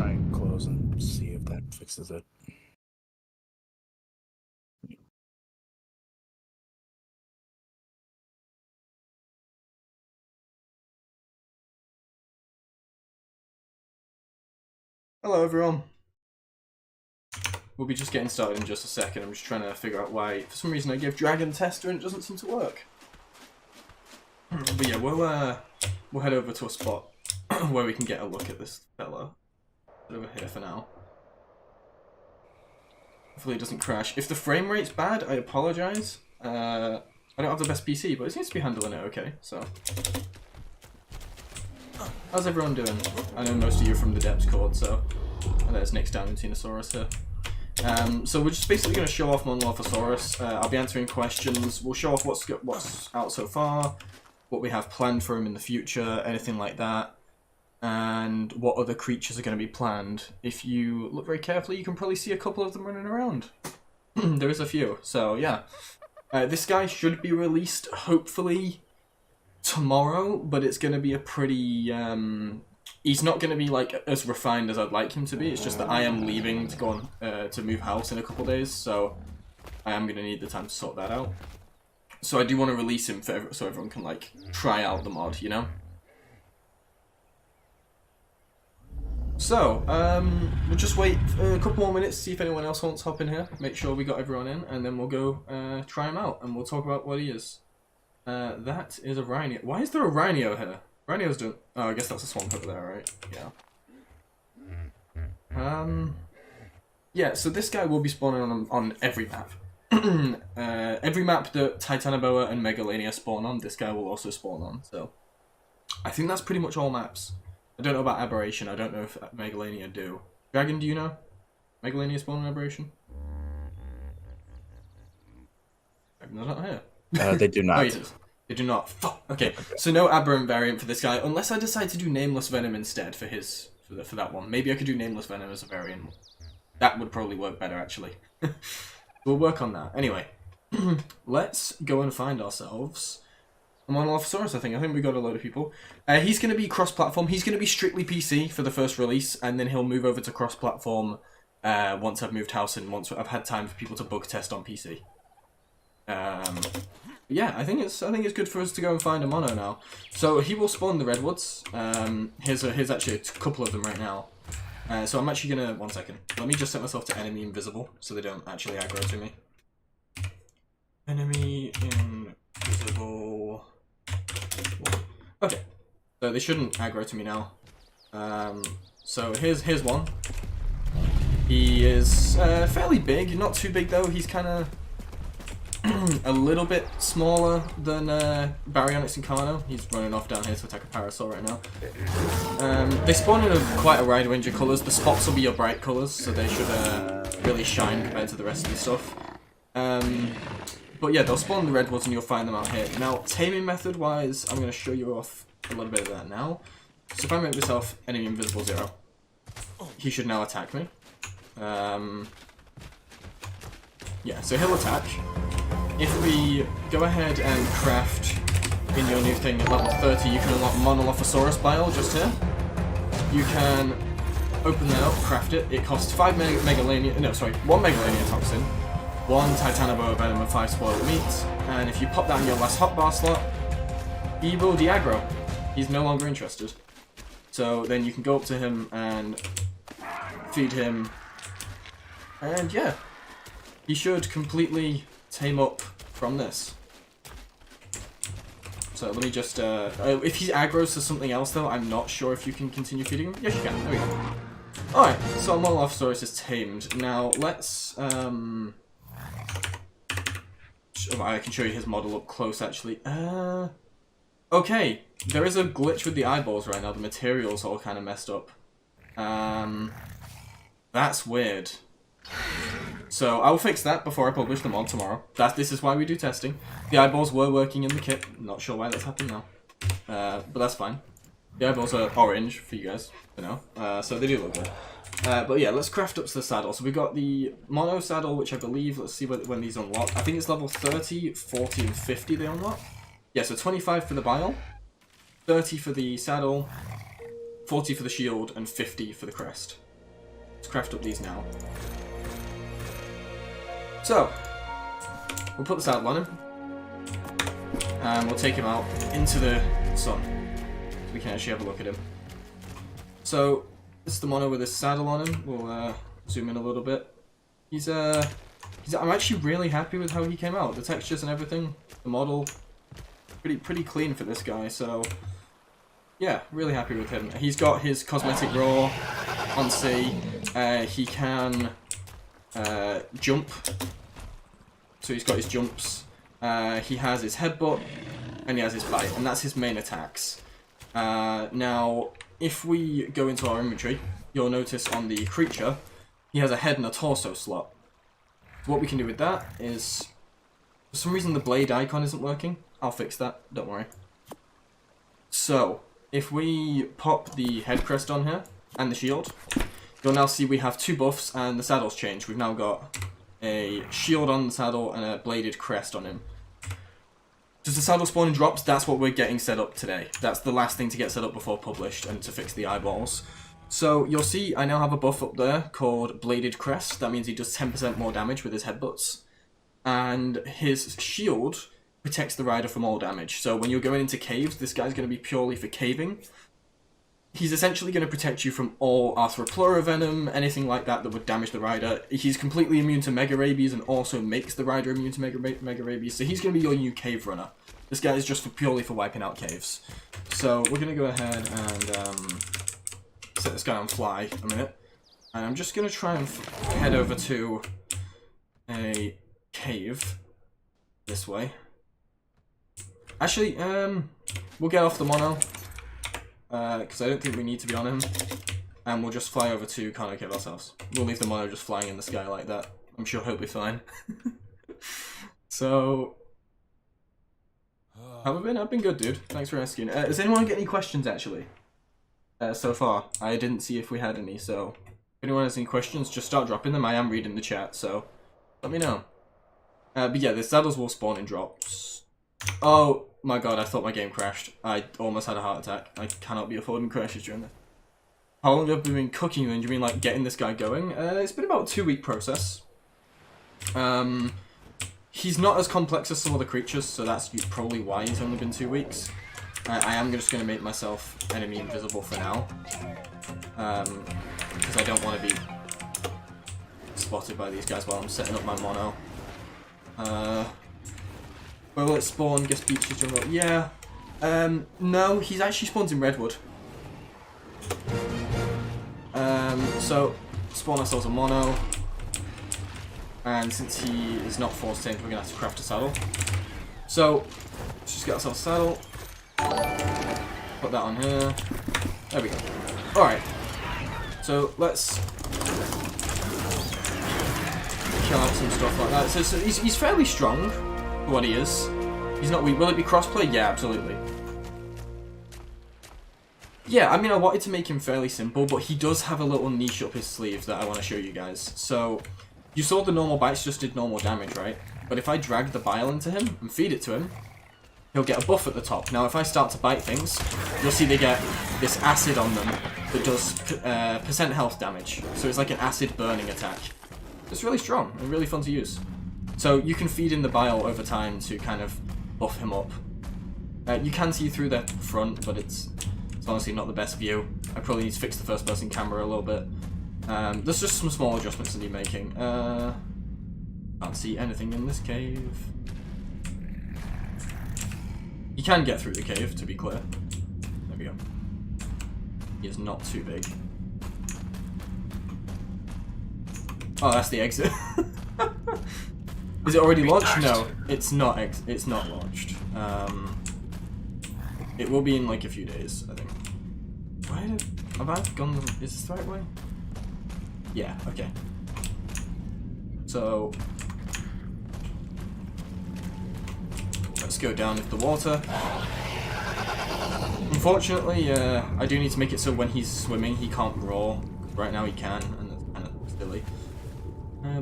try and close and see if that fixes it. Hello everyone. We'll be just getting started in just a second. I'm just trying to figure out why, for some reason, I gave Dragon Tester and it doesn't seem to work. But yeah, we'll head over to a spot where we can get a look at this fella. Over here for now. Hopefully it doesn't crash. If the frame rate's bad, I apologise. I don't have the best PC, but it seems to be handling it okay, so. How's everyone doing? I know most of you are from the Depths Chord, so. And there's Nick's down in Tenosaurus here. So we're just basically going to show off Monolophosaurus. I'll be answering questions. We'll show off what's out so far, what we have planned for him in the future, anything like that, and what other creatures are going to be planned. If you look very carefully, you can probably see a couple of them running around. There is a few, so yeah. This guy should be released, hopefully, tomorrow, but it's going to be a pretty... He's not going to be like as refined as I'd like him to be. It's just that I am leaving to go on to move house in a couple days, so I am going to need the time to sort that out. So I do want to release him so everyone can like try out the mod, you know. So we'll just wait a couple more minutes to see if anyone else wants to hop in here. Make sure we got everyone in, and then we'll go try him out, and we'll talk about what he is. That is a rhino. Why is there a rhino here? Rhino's doing... Oh, I guess that's a swamp over there, right? Yeah. Yeah, so this guy will be spawning on every map. Every map that Titanoboa and Megalania spawn on, this guy will also spawn on, so... I think that's pretty much all maps. I don't know about Aberration, I don't know if Megalania do. Dragon, do you know? Megalania spawn on Aberration? Dragon's not here. They do not. Oh, he does. They do not. Fuck. Okay, so no aberrant variant for this guy, unless I decide to do Nameless Venom instead for that one. Maybe I could do Nameless Venom as a variant. That would probably work better, actually. We'll work on that. Anyway, let's go and find ourselves a Monolophosaurus, I think. I think we got a load of people. He's going to be cross-platform. He's going to be strictly PC for the first release, and then he'll move over to cross-platform once I've moved house and once I've had time for people to bug test on PC. Yeah, I think it's good for us to go and find a mono now. So he will spawn the Redwoods. Here's actually a couple of them right now. So I'm actually gonna... One second. Let me just set myself to enemy invisible so they don't actually aggro to me. Enemy invisible. Okay. So they shouldn't aggro to me now. So here's one. He is fairly big, not too big though. He's kind of a little bit smaller than Baryonyx and Carno. He's running off down here to attack a Parasaur right now. They spawn in quite a wide range of colours. The spots will be your bright colours, so they should really shine compared to the rest of the stuff. But yeah, they'll spawn the Redwoods and you'll find them out here. Now, taming method-wise, I'm going to show you off a little bit of that now. So if I make myself enemy invisible 0, he should now attack me. Yeah, so he'll attack. If we go ahead and craft in your new thing at level 30, you can unlock Monolophosaurus Bile just here. You can open that up, craft it. It costs 1 Megalania Toxin, 1 Titanoboa Venom, and 5 Spoiled Meat. And if you pop that in your last hotbar slot, he will de-aggro. He's no longer interested. So then you can go up to him and feed him. And yeah, he should completely tame up from this. So let me just, if he aggroes to something else though, I'm not sure if you can continue feeding him. Yes you can, there we go. Alright, so Monolophosaurus is tamed. Now let's, I can show you his model up close actually. Okay, there is a glitch with the eyeballs right now, the material's all kind of messed up. That's weird. So I'll fix that before I publish them on tomorrow. This is why we do testing. The eyeballs were working in the kit. Not sure why that's happened now. But that's fine. The eyeballs are orange for you guys, you know. So they do look good. But yeah, let's craft up to the saddle. So we got the mono saddle, which I believe, let's see when these unlock. I think it's level 30, 40, and 50 they unlock. Yeah, so 25 for the bile, 30 for the saddle, 40 for the shield, and 50 for the crest. Let's craft up these now. So, we'll put the saddle on him. And we'll take him out into the sun. So we can actually have a look at him. So, this is the mono with his saddle on him. We'll zoom in a little bit. I'm actually really happy with how he came out. The textures and everything, the model, pretty clean for this guy. So, yeah, really happy with him. He's got his cosmetic roar on C. He can jump. So he's got his jumps. He has his headbutt, and he has his bite, and that's his main attacks. Now, if we go into our inventory, you'll notice on the creature, he has a head and a torso slot. So what we can do with that is, for some reason the blade icon isn't working. I'll fix that, don't worry. So, if we pop the head crest on here, and the shield, you'll now see we have 2 buffs and the saddle's changed. We've now got a shield on the saddle and a bladed crest on him. Does the saddle spawn in drops? That's what we're getting set up today. That's the last thing to get set up before published and to fix the eyeballs. So you'll see I now have a buff up there called Bladed Crest. That means he does 10% more damage with his headbutts. And his shield protects the rider from all damage. So when you're going into caves, this guy's going to be purely for caving. He's essentially going to protect you from all Arthropleura venom, anything like that that would damage the rider. He's completely immune to Mega Rabies and also makes the rider immune to Mega Rabies. So he's going to be your new cave runner. This guy is just purely for wiping out caves. So we're going to go ahead and set this guy on fly a minute. And I'm just going to try and head over to a cave this way. Actually, we'll get off the mono. Because I don't think we need to be on him. And we'll just fly over to Kano Cave ourselves. We'll leave the mono just flying in the sky like that. I'm sure he'll be fine. So, how have I been? I've been good, dude. Thanks for asking. Does anyone get any questions, actually? So far. I didn't see if we had any, so... If anyone has any questions, just start dropping them. I am reading the chat, so... Let me know. But yeah, the saddles will spawn in drops. Oh my god, I thought my game crashed. I almost had a heart attack. I cannot be affording crashes during this. How long have you been cooking then? Do you mean like getting this guy going? It's been about a 2-week process. He's not as complex as some other creatures, so that's probably why he's only been 2 weeks. I am just going to make myself enemy invisible for now. Because I don't want to be spotted by these guys while I'm setting up my mono. Where will it spawn? Guess beaches jungle. Yeah. No, he's actually spawns in Redwood. So, spawn ourselves a mono. And since he is not force tamed, we're going to have to craft a saddle. So, let's just get ourselves a saddle. Put that on here. There we go. Alright. So, let's kill out some stuff like that. So he's fairly strong. What he is. He's not weak. Will it be crossplay? Yeah, absolutely. Yeah, I mean, I wanted to make him fairly simple, but he does have a little niche up his sleeve that I want to show you guys. So, you saw the normal bites just did normal damage, right? But if I drag the bile into him and feed it to him, he'll get a buff at the top. Now, if I start to bite things, you'll see they get this acid on them that does percent health damage. So it's like an acid burning attack. It's really strong and really fun to use. So you can feed in the bile over time to kind of buff him up. You can see through the front, but it's honestly not the best view. I probably need to fix the first person camera a little bit. There's just some small adjustments that need making. Can't see anything in this cave. You can get through the cave, to be clear. There we go. He is not too big. Oh, that's the exit. Is it already launched? No, it's not. It's not launched. It will be in like a few days, I think. Have I gone? Is this the right way? Yeah. Okay. So let's go down into the water. Unfortunately, I do need to make it so when he's swimming, he can't roar. Right now he can, and that's kind of silly.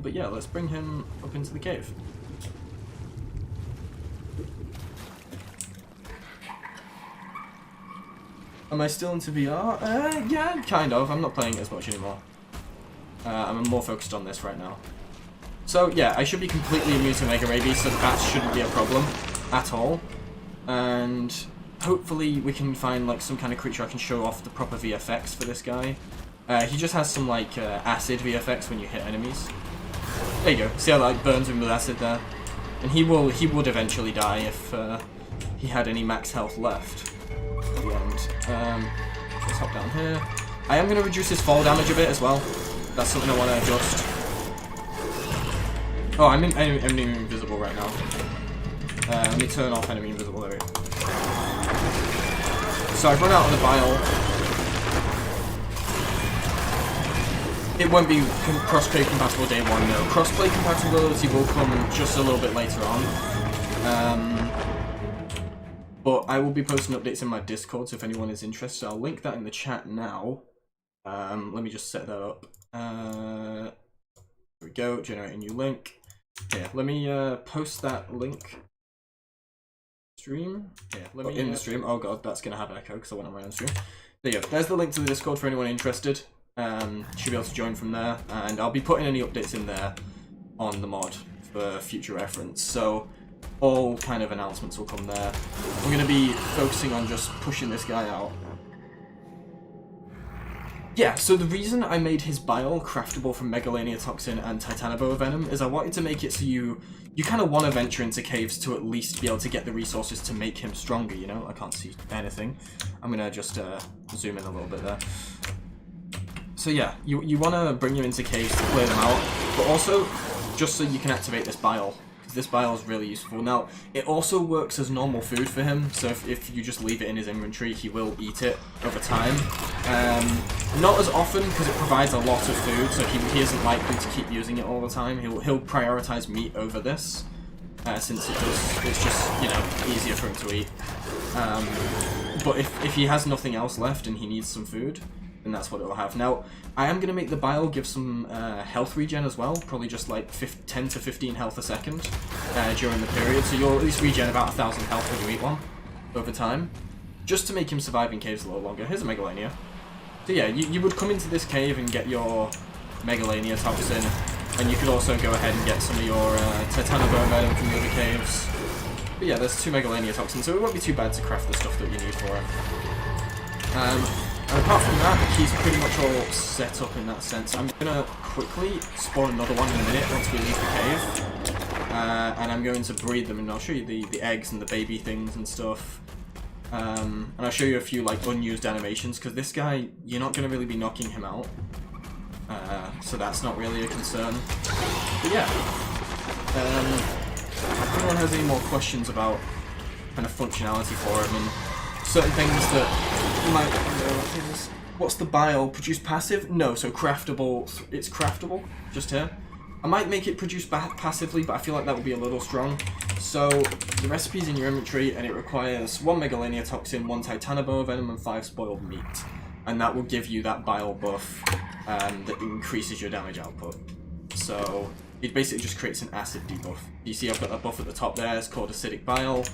But yeah, let's bring him up into the cave. Am I still into VR? Yeah, kind of. I'm not playing it as much anymore. I'm more focused on this right now. So yeah, I should be completely immune to Mega Rabies, so the bats shouldn't be a problem at all. And hopefully we can find like some kind of creature I can show off the proper VFX for this guy. He just has some like acid VFX when you hit enemies. There you go. See how that like, burns him with acid there? And he would eventually die if he had any max health left at the end. Let's hop down here. I am going to reduce his fall damage a bit as well. That's something I want to adjust. Oh, I'm enemy invisible right now. Let me turn off enemy invisible. There we go. So I've run out of the bile. It won't be crossplay compatible day one, no. Crossplay compatibility will come just a little bit later on. But I will be posting updates in my Discord, so if anyone is interested, I'll link that in the chat now. Let me just set that up. There we go, generate a new link. Here, let me post that link. Stream? Here, let me in the stream. Oh god, that's gonna have echo because I went on my own stream. There you go. There's the link to the Discord for anyone interested. Should be able to join from there, and I'll be putting any updates in there on the mod for future reference. So all kind of announcements will come there. I'm gonna be focusing on just pushing this guy out. Yeah, so the reason I made his bile craftable from Megalania Toxin and Titanoboa Venom is I wanted to make it so you kind of want to venture into caves to at least be able to get the resources to make him stronger, you know? I can't see anything. I'm going to just zoom in a little bit there. So yeah, you want to bring him into caves to clear them out, but also just so you can activate this bile. This bile is really useful. Now, it also works as normal food for him, so if you just leave it in his inventory, he will eat it over time. Not as often, because it provides a lot of food, so he isn't likely to keep using it all the time. He'll prioritize meat over this, since it's just, you know, easier for him to eat. But if he has nothing else left and he needs some food, then that's what it will have. Now, I am going to make the bile give some health regen as well, probably just like 10 to 15 health a second during the period, so you'll at least regen about 1,000 health when you eat one over time, just to make him survive in caves a little longer. Here's a Megalania. So yeah, you would come into this cave and get your Megalania Toxin, and you could also go ahead and get some of your Titanoboa Venom from the other caves. But yeah, there's 2 Megalania Toxins, so it won't be too bad to craft the stuff that you need for it. And apart from that, he's pretty much all set up in that sense. I'm going to quickly spawn another one in a minute once we leave the cave. And I'm going to breed them, and I'll show you the eggs and the baby things and stuff. And I'll show you a few like unused animations, because this guy, you're not going to really be knocking him out. So that's not really a concern. But yeah. If anyone has any more questions about kind of functionality for him and certain things that you might wonder, what's the bile? Produce passive? No, so craftable. It's craftable, just here. I might make it produce passively, but I feel like that would be a little strong. So the recipe's in your inventory, and it requires 1 Megalania Toxin, 1 Titanoboa Venom, and 5 spoiled meat. And that will give you that bile buff that increases your damage output. So it basically just creates an acid debuff. You see I've got that buff at the top there, it's called acidic bile.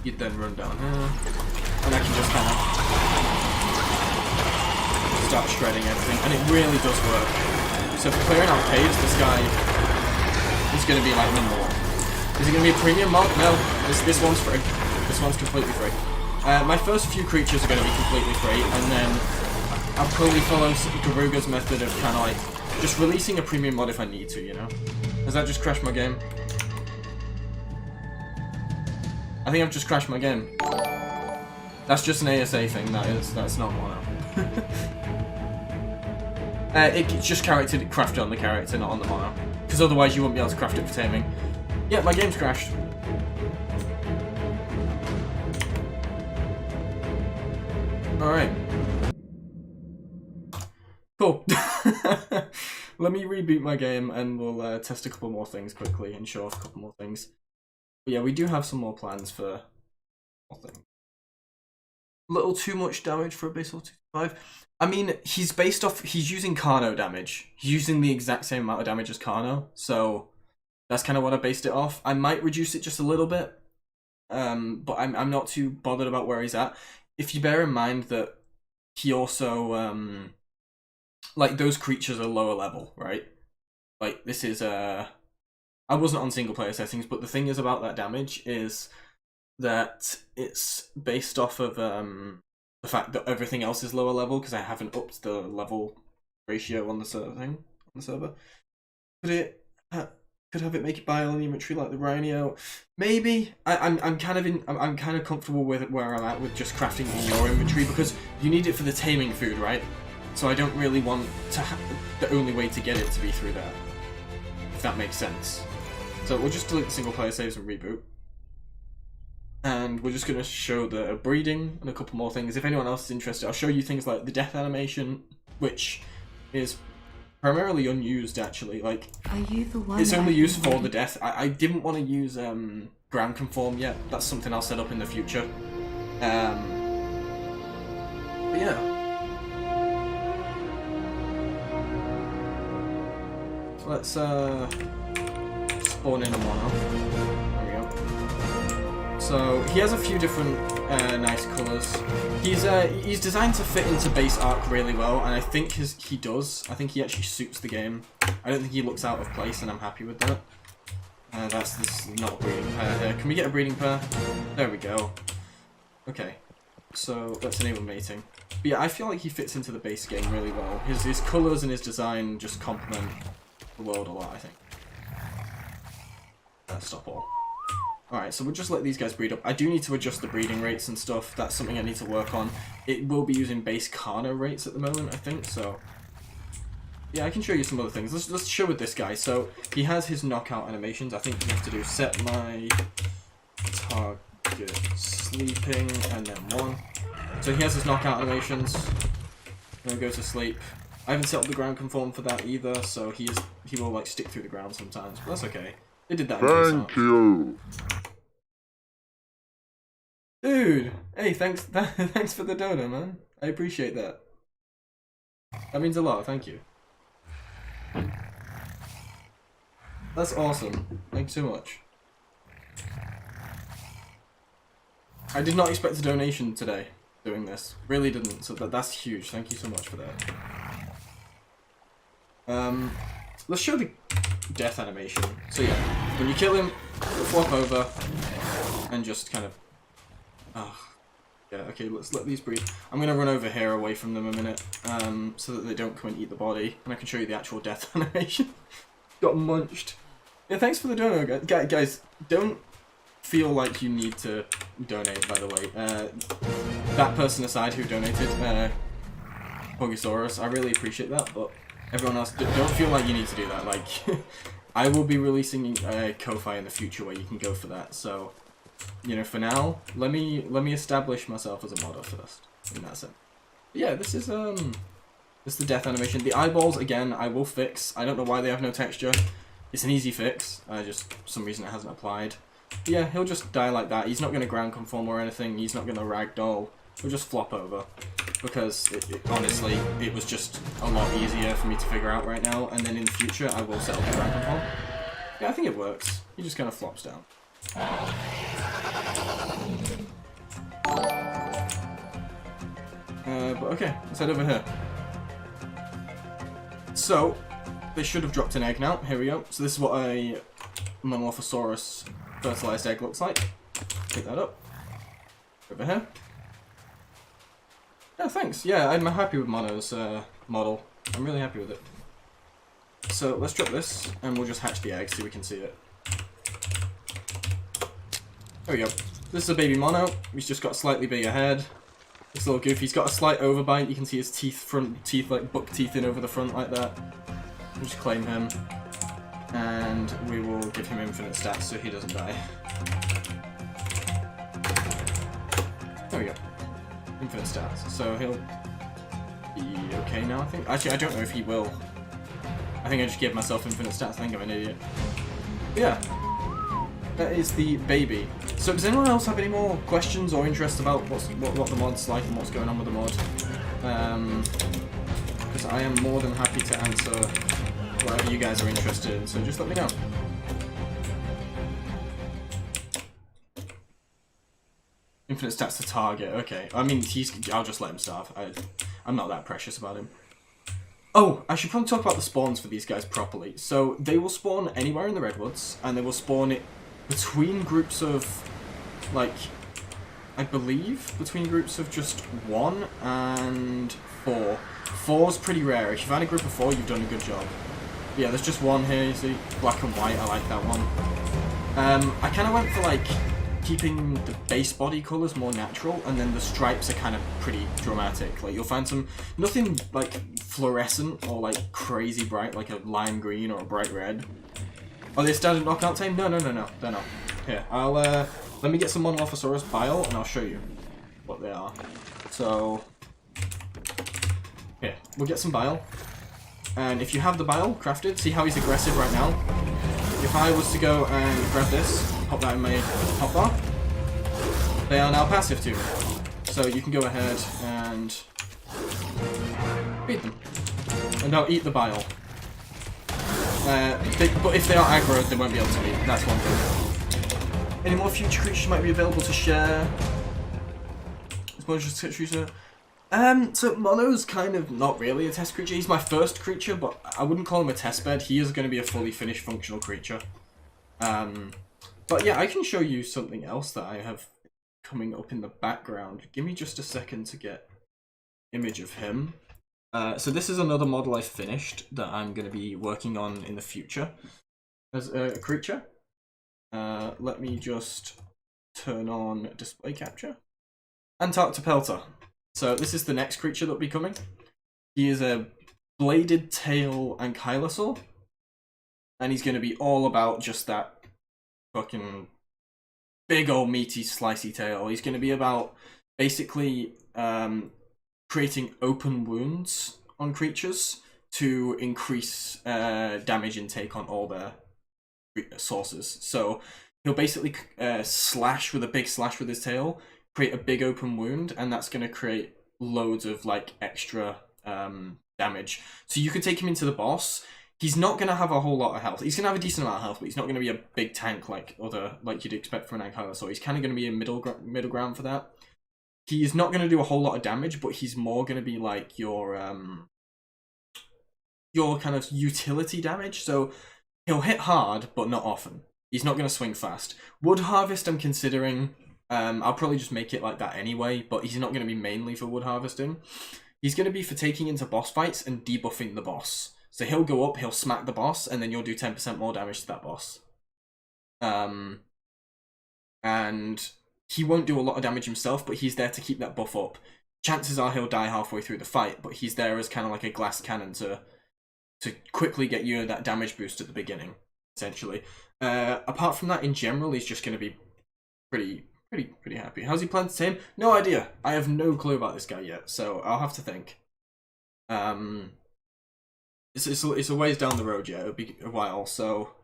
You'd then run down here, and I can just kind of start shredding everything, and it really does work. So for clearing out caves, this guy is going to be like #1. Is it going to be a premium mod? No, this one's free. This one's completely free. My first few creatures are going to be completely free, and then I'll probably follow Garuga's method of kind of like just releasing a premium mod if I need to, you know? Has that just crashed my game? I think I've just crashed my game. That's just an ASA thing, that's not mono. It's just crafted on the character, not on the mono. Because otherwise you wouldn't be able to craft it for taming. Yeah, my game's crashed. Alright. Cool. Let me reboot my game and we'll test a couple more things quickly and show off a couple more things. But yeah, we do have some more plans for more things. Little too much damage for a base level 225. I mean, he's using Carno damage. He's using the exact same amount of damage as Carno, so that's kind of what I based it off. I might reduce it just a little bit, but I'm not too bothered about where he's at. If you bear in mind that he also like those creatures are lower level, right? Like this is I wasn't on single player settings, but the thing is about that damage is that it's based off of the fact that everything else is lower level because I haven't upped the level ratio on the server. Could it could have it make it bio in the inventory like the Rhino? Maybe. I'm kind of comfortable with where I'm at with just crafting in your inventory because you need it for the taming food, right? So I don't really want to the only way to get it to be through there. If that makes sense. So we'll just delete the single player saves and reboot. And we're just going to show the breeding and a couple more things. If anyone else is interested, I'll show you things like the death animation, which is primarily unused actually. Like, are you the one it's only used for the death. I didn't want to use ground conform yet. That's something I'll set up in the future. But yeah. So let's spawn in a mono. There we go. So he has a few different nice colours. He's designed to fit into base arc really well, and I think he does. I think he actually suits the game. I don't think he looks out of place, and I'm happy with that. This is not a breeding pair here. Can we get a breeding pair? There we go. Okay, so let's enable mating. But yeah, I feel like he fits into the base game really well. His colours and his design just complement the world a lot, I think. Stop all. Alright, so we'll just let these guys breed up. I do need to adjust the breeding rates and stuff. That's something I need to work on. It will be using base Carno rates at the moment, I think, so... Yeah, I can show you some other things. Let's show with this guy. So, he has his knockout animations. I think you have to do set my target sleeping and then 1. So he has his knockout animations. Then go to sleep. I haven't set up the ground conform for that either, so he will like stick through the ground sometimes, but that's okay. They did that. Thank you. Dude, hey, thanks for the dono, man. I appreciate that. That means a lot. Thank you. That's awesome. Thanks so much. I did not expect a donation today doing this. Really didn't. So that's huge. Thank you so much for that. Let's show the death animation. So yeah, when you kill him, flop over and just kind of... yeah, okay, let's let these breathe. I'm going to run over here away from them a minute, so that they don't come and eat the body, and I can show you the actual death animation. Got munched. Yeah, thanks for the dono, guys. Guys, don't feel like you need to donate, by the way. That person aside who donated, Monolophosaurus, I really appreciate that, but everyone else, don't feel like you need to do that. Like, I will be releasing Ko-Fi in the future where you can go for that, so... You know, for now, let me establish myself as a modder first, in that sense. But yeah, this is the death animation. The eyeballs, again, I will fix. I don't know why they have no texture. It's an easy fix. Just, for some reason, it hasn't applied. But yeah, he'll just die like that. He's not going to ground conform or anything. He's not going to ragdoll. He'll just flop over. Because, honestly, it was just a lot easier for me to figure out right now. And then in the future, I will set up the ground conform. Yeah, I think it works. He just kind of flops down. But okay, let's head over here. So, they should have dropped an egg now. Here we go. So this is what a Monolophosaurus fertilized egg looks like. Pick that up. Over here. Yeah, thanks. Yeah, I'm happy with Mono's model. I'm really happy with it. So let's drop this, and we'll just hatch the egg so we can see it. There we go. This is a baby mono. He's just got a slightly bigger head. This little goof. He's got a slight overbite. You can see his front teeth, like buck teeth in over the front like that. We'll just claim him. And we will give him infinite stats so he doesn't die. There we go. Infinite stats. So he'll be okay now, I think. Actually, I don't know if he will. I think I just gave myself infinite stats. I think I'm an idiot. But yeah. That is the baby. So does anyone else have any more questions or interest about what the mod's like and what's going on with the mod? Because I am more than happy to answer whatever you guys are interested in, so just let me know. Infinite stats to target, okay. I mean, I'll just let him starve. I'm not that precious about him. Oh, I should probably talk about the spawns for these guys properly. So they will spawn anywhere in the Redwoods, and they will spawn it between groups of, like, I believe, between groups of just 1 and 4. 4's pretty rare. If you find a group of 4, you've done a good job. But yeah, there's just 1 here, you see, black and white, I like that one. I kind of went for, like, keeping the base body colours more natural, and then the stripes are kind of pretty dramatic. Like, you'll find nothing, like, fluorescent or, like, crazy bright, like a lime green or a bright red. Are they standard knockout tame? No, they're not. Here, let me get some Monolophosaurus bile, and I'll show you what they are. So, here, we'll get some bile. And if you have the bile crafted, see how he's aggressive right now? If I was to go and grab this, pop that in my hotbar, they are now passive to me. So you can go ahead and feed them. And they'll eat the bile. But if they are aggro, they won't be able to eat. That's one thing. Any more future creatures might be available to share? So Mono's kind of not really a test creature. He's my first creature, but I wouldn't call him a test bed. He is going to be a fully finished functional creature. But yeah, I can show you something else that I have coming up in the background. Give me just a second to get image of him. So this is another model I finished that I'm going to be working on in the future as a creature. Let me just turn on display capture. Antarctopelta. So this is the next creature that will be coming. He is a bladed tail ankylosaur. And he's going to be all about just that fucking big old meaty slicey tail. He's going to be about basically creating open wounds on creatures to increase damage intake on all their sources. So he'll basically slash with a big slash with his tail, create a big open wound, and that's going to create loads of like extra damage. So you can take him into the boss. He's not going to have a whole lot of health. He's going to have a decent amount of health, but he's not going to be a big tank like you'd expect from an ankylosaur. He's kind of going to be a middle ground for that. He's not going to do a whole lot of damage, but he's more going to be like your kind of utility damage. So he'll hit hard, but not often. He's not going to swing fast. Wood harvest, I'm considering. I'll probably just make it like that anyway, but he's not going to be mainly for wood harvesting. He's going to be for taking into boss fights and debuffing the boss. So he'll go up, he'll smack the boss, and then you'll do 10% more damage to that boss. And he won't do a lot of damage himself, but he's there to keep that buff up. Chances are he'll die halfway through the fight, but he's there as kind of like a glass cannon to quickly get you that damage boost at the beginning, essentially. Apart from that, in general, he's just going to be pretty happy. How's he plan to tame? No idea. I have no clue about this guy yet, so I'll have to think. It's a ways down the road yet. It'll be a while, so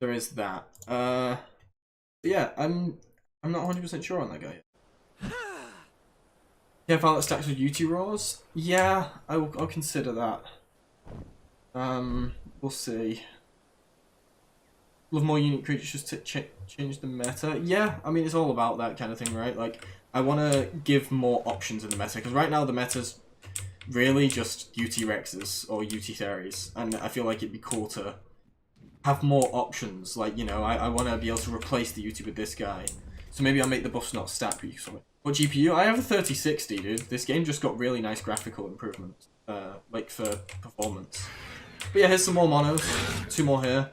there is that. Yeah, I'm not 100% sure on that guy yet. Yeah, file that stacks with UT Roars? Yeah, I'll consider that. We'll see. Love more unique creatures to change the meta. Yeah, I mean, it's all about that kind of thing, right? Like, I want to give more options in the meta, because right now the meta's really just UT Rexes or UT Theres, and I feel like it'd be cool to have more options. Like, you know, I want to be able to replace the UT with this guy. So maybe I'll make the buffs not stack. What GPU? I have a 3060, dude. This game just got really nice graphical improvements, like for performance. But yeah, here's some more monos. 2 more here.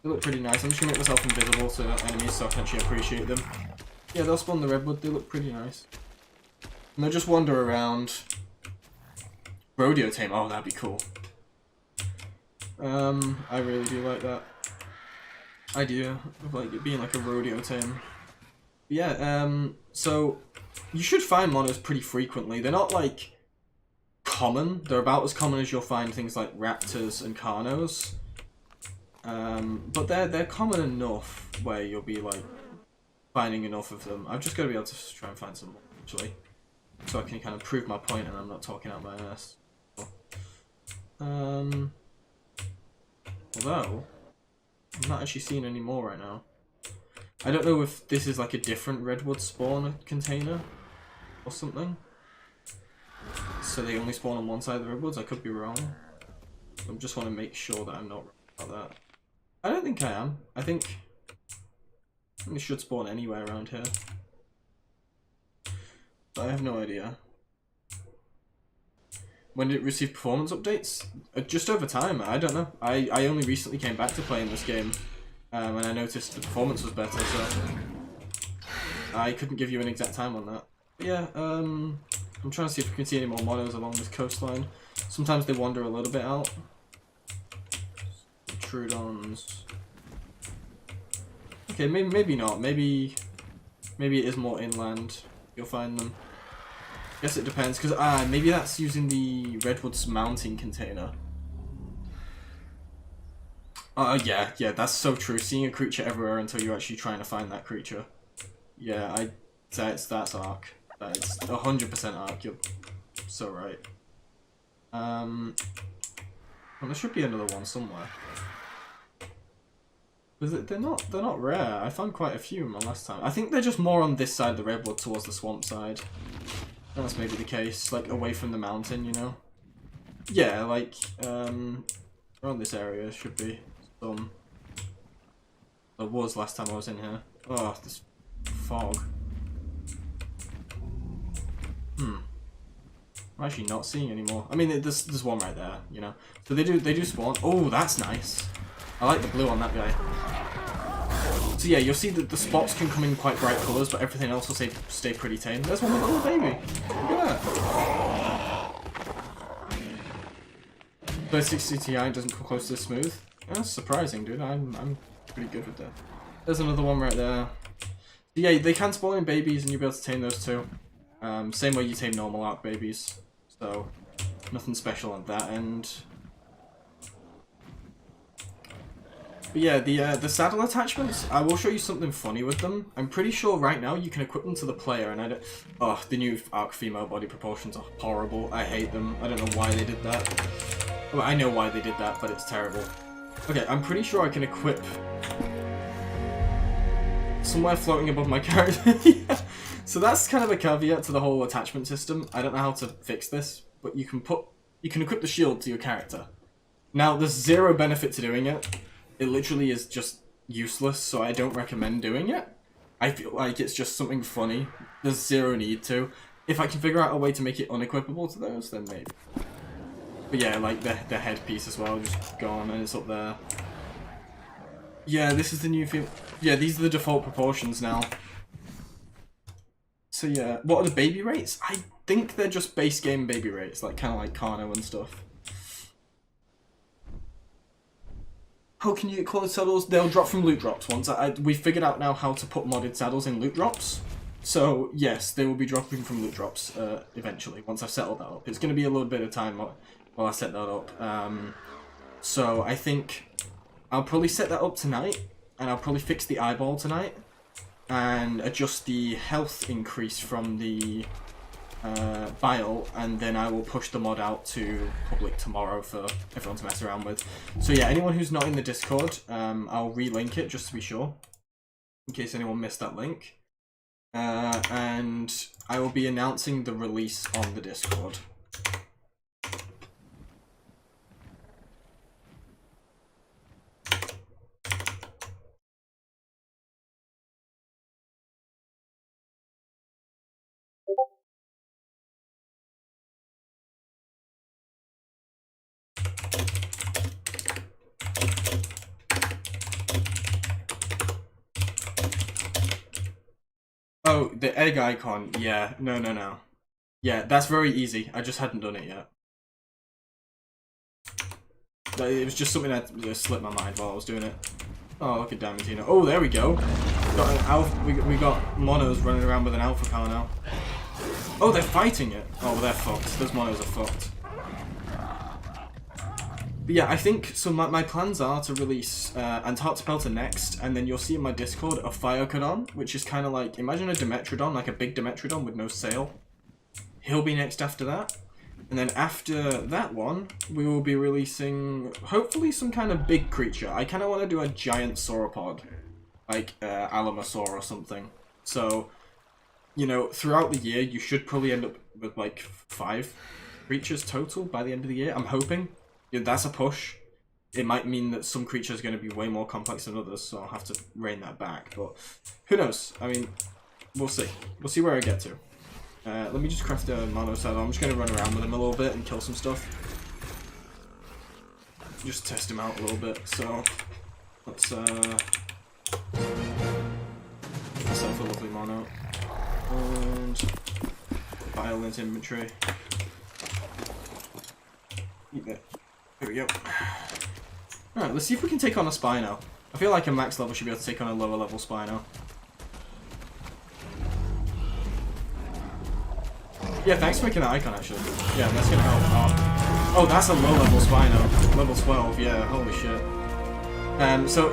They look pretty nice. I'm just gonna make myself invisible to enemies so I can actually appreciate them. Yeah, they'll spawn the Redwood. They look pretty nice. And they'll just wander around. Rodeo tame. Oh, that'd be cool. I really do like that idea of like it being like a rodeo tame. But yeah, so you should find monos pretty frequently. They're not like common. They're about as common as you'll find things like raptors and carnos. But they're common enough where you'll be like finding enough of them. I've just got to be able to try and find some more actually, so I can kind of prove my point and I'm not talking out my ass. Although I'm not actually seeing any more right now. I don't know if this is like a different Redwood spawn container or something. So they only spawn on one side of the Redwoods. I could be wrong. just want to make sure that I'm not wrong about that. I don't think I am. I think they should spawn anywhere around here. But I have no idea. When did it receive performance updates? Just over time, I don't know. I only recently came back to playing this game, and I noticed the performance was better, so I couldn't give you an exact time on that. But yeah, I'm trying to see if we can see any more monos along this coastline. Sometimes they wander a little bit out. Trudons. Okay, maybe not. Maybe it is more inland. You'll find them. Guess it depends, because maybe that's using the Redwood's mounting container. Yeah, that's so true. Seeing a creature everywhere until you're actually trying to find that creature. Yeah, that's arc. That's 100% arc. You're so right. Well, there should be another one somewhere. But they're not rare. I found quite a few my last time. I think they're just more on this side of the Redwood towards the swamp side. That's maybe the case, like away from the mountain, you know? Yeah, like around this area should be some. There was last time I was in here. Oh, this fog. I'm actually not seeing anymore. I mean, there's one right there, you know. So they do spawn. Oh, that's nice. I like the blue on that guy. So yeah, you'll see that the spots can come in quite bright colours, but everything else will stay pretty tame. There's one with a little baby. Look at that. 3060 Ti doesn't come close to this smooth. That's surprising, dude. I'm pretty good with that. There's another one right there. Yeah, they can spawn in babies, and you'll be able to tame those too. Same way you tame normal arc babies. So nothing special on that end. But yeah, the saddle attachments, I will show you something funny with them. I'm pretty sure right now you can equip them to the player, and I don't... Oh, the new arc female body proportions are horrible. I hate them. I don't know why they did that. Well, I know why they did that, but it's terrible. Okay, I'm pretty sure I can equip... somewhere floating above my character. Yeah. So that's kind of a caveat to the whole attachment system. I don't know how to fix this, but you can equip the shield to your character. Now, there's zero benefit to doing it. It literally is just useless, so I don't recommend doing it. I feel like it's just something funny. There's zero need to. If I can figure out a way to make it unequipable to those, then maybe. But yeah, like the headpiece as well, just gone, and it's up there. Yeah, this is the new thing. Yeah, these are the default proportions now. So yeah, what are the baby rates? I think they're just base game baby rates, like kind of like Carno and stuff. How can you get colored saddles? They'll drop from loot drops once. We figured out now how to put modded saddles in loot drops. So yes, they will be dropping from loot drops eventually, once I've settled that up. It's going to be a little bit of time while I set that up. So I think I'll probably set that up tonight, and I'll probably fix the eyeball tonight, and adjust the health increase from the bile, and then I will push the mod out to public tomorrow for everyone to mess around with. So yeah, anyone who's not in the Discord, I'll relink it just to be sure, in case anyone missed that link. And I will be announcing the release on the Discord. Oh, the egg icon. Yeah, no. Yeah, that's very easy. I just hadn't done it yet. It was just something that slipped my mind while I was doing it. Oh, look at Diamantino. Oh, there we go. Got an alpha, we got monos running around with an alpha car now. Oh, they're fighting it. Oh, well, they're fucked. Those monos are fucked. But yeah, I think, so my plans are to release Antarctopelta next, and then you'll see in my Discord a Phyocodon, which is kind of like, imagine a Dimetrodon, like a big Dimetrodon with no sail. He'll be next after that. And then after that one, we will be releasing, hopefully, some kind of big creature. I kind of want to do a giant sauropod, like Alamosaur or something. So, you know, throughout the year, you should probably end up with like 5 creatures total by the end of the year, I'm hoping. that's a push. It might mean that some creatures are going to be way more complex than others, so I'll have to rein that back. But who knows? I mean, we'll see. We'll see where I get to. Let me just craft a mono saddle. I'm just going to run around with him a little bit and kill some stuff. Just test him out a little bit. So let's myself a lovely mono and file into inventory. Eat that. Here we go. Alright, let's see if we can take on a Spino. I feel like a max level should be able to take on a lower level Spino. Yeah, thanks for making that icon actually. Yeah, that's gonna help. Oh, that's a low level Spino. Level 12, yeah, holy shit. So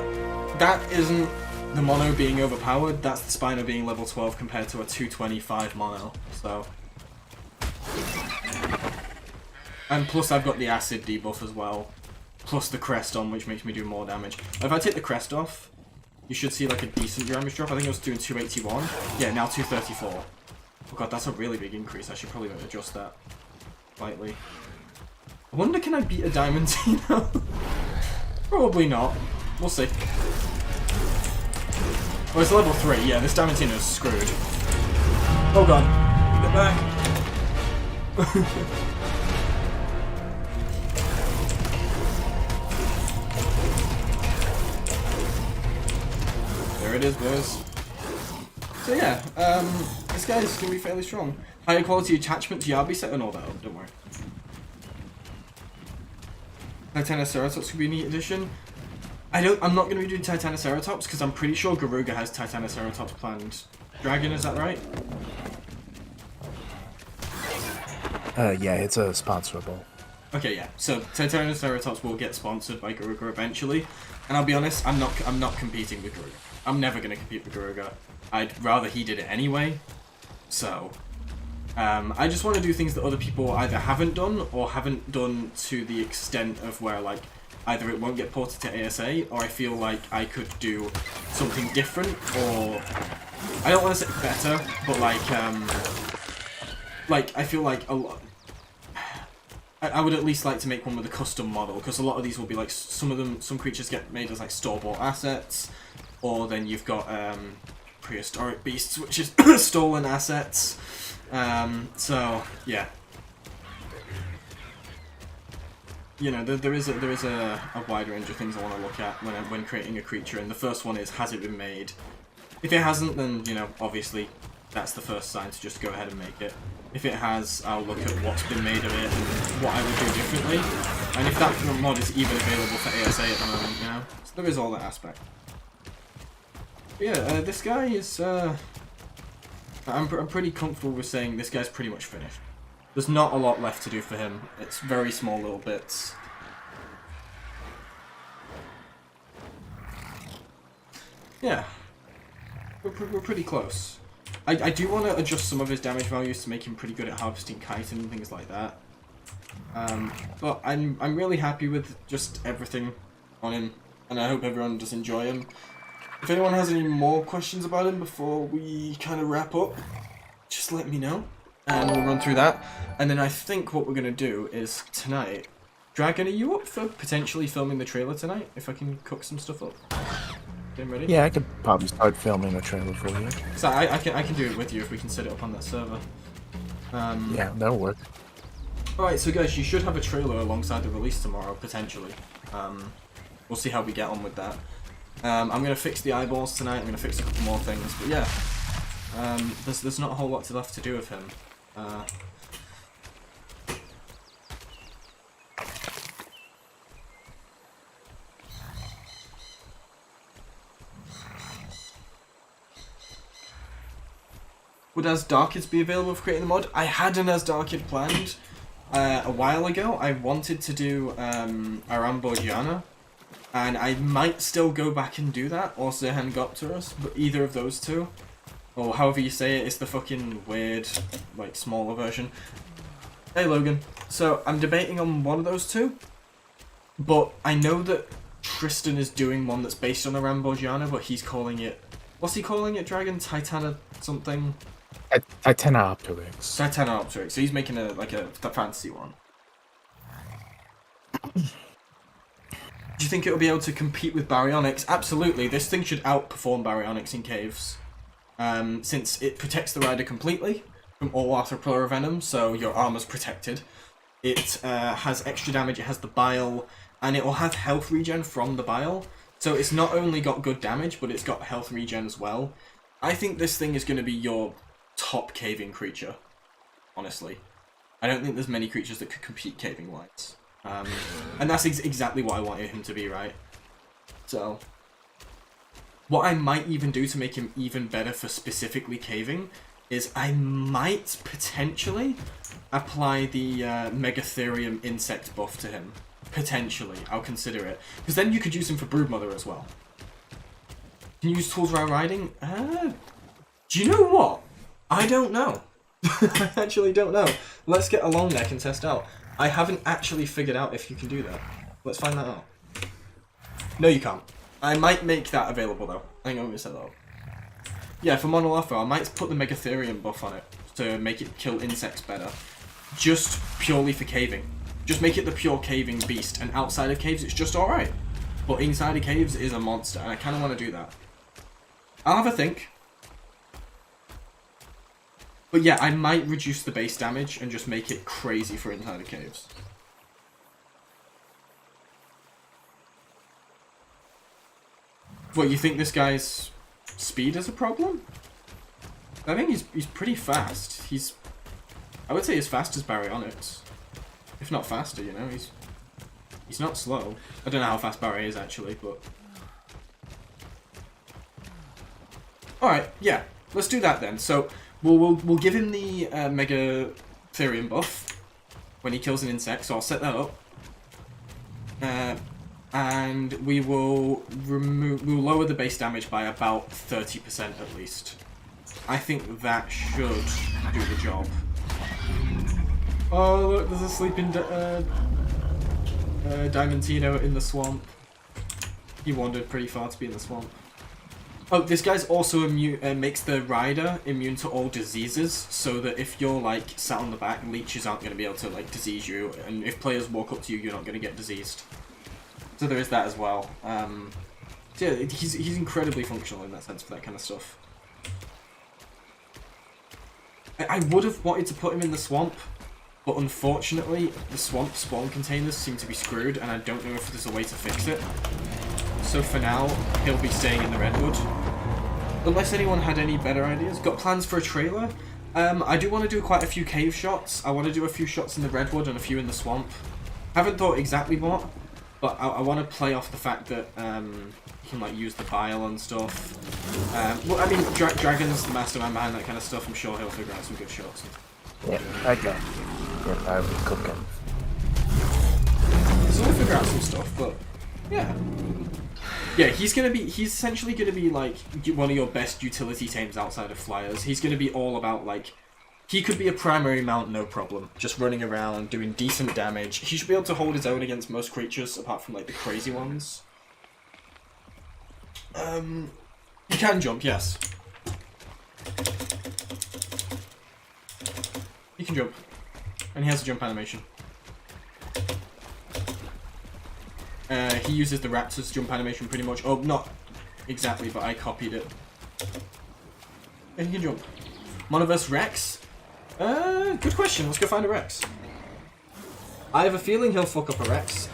that isn't the mono being overpowered, that's the Spino being level 12 compared to a 225 mono, so. And plus I've got the acid debuff as well, plus the crest on, which makes me do more damage. If I take the crest off, you should see like a decent damage drop. I think I was doing 281. Yeah, now 234. Oh god, that's a really big increase. I should probably adjust that slightly. I wonder, can I beat a Diamantino? Probably not. We'll see. Oh, it's level 3. Yeah, this Diamantino's screwed. Oh god. Get back. There it is, boys. So yeah, this guy's gonna be fairly strong. Higher quality attachment, yeah, I'll be setting all that up, don't worry. Titanoceratops could be a neat addition. I'm not gonna be doing Titanoceratops because I'm pretty sure Garuga has Titanoceratops planned. Dragon, is that right? Yeah, it's a sponsorable. Okay, yeah. So Titanoceratops will get sponsored by Garuga eventually, and I'll be honest, I'm not competing with Garuga. I'm never gonna compete with Garuga. I'd rather he did it anyway. So, I just want to do things that other people either haven't done or haven't done to the extent of where like either it won't get ported to ASA or I feel like I could do something different, or I don't want to say better, but like I feel like a lot. I would at least like to make one with a custom model, because a lot of these will be like, some creatures get made as like store-bought assets, or then you've got prehistoric beasts, which is stolen assets. So yeah, you know, there is a wide range of things I want to look at when creating a creature, and the first one is, has it been made? If it hasn't, then you know, obviously that's the first sign to just go ahead and make it. If it has, I'll look at what's been made of it and what I would do differently, and if that mod is even available for ASA at the moment, you know, so there is all that aspect. But yeah, this guy is. I'm pretty comfortable with saying this guy's pretty much finished. There's not a lot left to do for him. It's very small little bits. Yeah, we're pretty close. I do want to adjust some of his damage values to make him pretty good at harvesting chitin and things like that. But I'm really happy with just everything on him, and I hope everyone does enjoy him. If anyone has any more questions about him before we kind of wrap up, just let me know, and we'll run through that. And then I think what we're going to do is tonight... Dragon, are you up for potentially filming the trailer tonight, if I can cook some stuff up? Get him ready? Yeah, I could probably start filming a trailer for you. So I can do it with you if we can set it up on that server. Yeah, that'll work. Alright, so guys, you should have a trailer alongside the release tomorrow, potentially. We'll see how we get on with that. I'm going to fix the eyeballs tonight, I'm going to fix a couple more things, but yeah. There's not a whole lot left to do with him. Would As Darkid be available for creating the mod? I had an As Darkid planned a while ago. I wanted to do Aramborgiana, and I might still go back and do that, or Zehangopterus, but either of those two, or however you say it, it's the fucking weird, like, smaller version. Hey Logan. So, I'm debating on one of those two, but I know that Tristan is doing one that's based on Aramborgiana, but he's calling it... What's he calling it, Dragon? Titana something? Titanoopteryx. Titanoopteryx. So he's making a fantasy one. Do you think it'll be able to compete with Baryonyx? Absolutely. This thing should outperform Baryonyx in caves. Since it protects the rider completely from all arthroplural venom, so your armor's protected. It has extra damage, it has the bile, and it will have health regen from the bile. So it's not only got good damage, but it's got health regen as well. I think this thing is going to be your top caving creature, honestly. I don't think there's many creatures that could compete caving-wise. And that's exactly what I wanted him to be, right? So, what I might even do to make him even better for specifically caving is I might potentially apply the Megatherium insect buff to him. Potentially, I'll consider it. Because then you could use him for Broodmother as well. Can you use tools while riding? Do you know what? I don't know. I actually don't know. Let's get a long neck and test out. I haven't actually figured out if you can do that. Let's find that out. No, you can't. I might make that available though. Hang on, let me set that up. Yeah, for Monolopho, I might put the Megatherium buff on it to make it kill insects better. Just purely for caving. Just make it the pure caving beast, and outside of caves it's just alright. But inside of caves is a monster, and I kind of want to do that. I'll have a think. But yeah, I might reduce the base damage and just make it crazy for inside of caves. What, you think this guy's speed is a problem? I think he's pretty fast. I would say as fast as Baryonyx. If not faster, you know, he's not slow. I don't know how fast Barry is actually, but... Alright, yeah, let's do that then. So, we'll give him the Megatherium buff when he kills an insect, so I'll set that up. And we will we'll lower the base damage by about 30% at least. I think that should do the job. Oh look, there's a sleeping Diamantino in the swamp. He wandered pretty far to be in the swamp. Oh, this guy's also immune, makes the rider immune to all diseases, so that if you're like sat on the back, leeches aren't going to be able to like disease you, and if players walk up to you, you're not going to get diseased. So there is that as well. So yeah, he's incredibly functional in that sense for that kind of stuff. I would have wanted to put him in the swamp, but unfortunately the swamp spawn containers seem to be screwed, and I don't know if there's a way to fix it. So for now, he'll be staying in the Redwood. Unless anyone had any better ideas. Got plans for a trailer? I do want to do quite a few cave shots. I want to do a few shots in the Redwood and a few in the swamp. Haven't thought exactly what, but I want to play off the fact that you can like use the bile and stuff. Well, I mean, Dragon's the mastermind behind that kind of stuff. I'm sure he'll figure out some good shots. Yeah, I got. Yeah, I was cooking. So we'll figure out some stuff, but yeah. Yeah, he's essentially gonna be like one of your best utility tames outside of flyers. He's gonna be all about like, he could be a primary mount, no problem. Just running around, doing decent damage. He should be able to hold his own against most creatures, apart from like the crazy ones. He can jump, yes. He can jump. And he has a jump animation. He uses the Raptor's jump animation pretty much. Oh, not exactly, but I copied it. Yeah, he can jump. Monoverse Rex? Good question. Let's go find a Rex. I have a feeling he'll fuck up a Rex,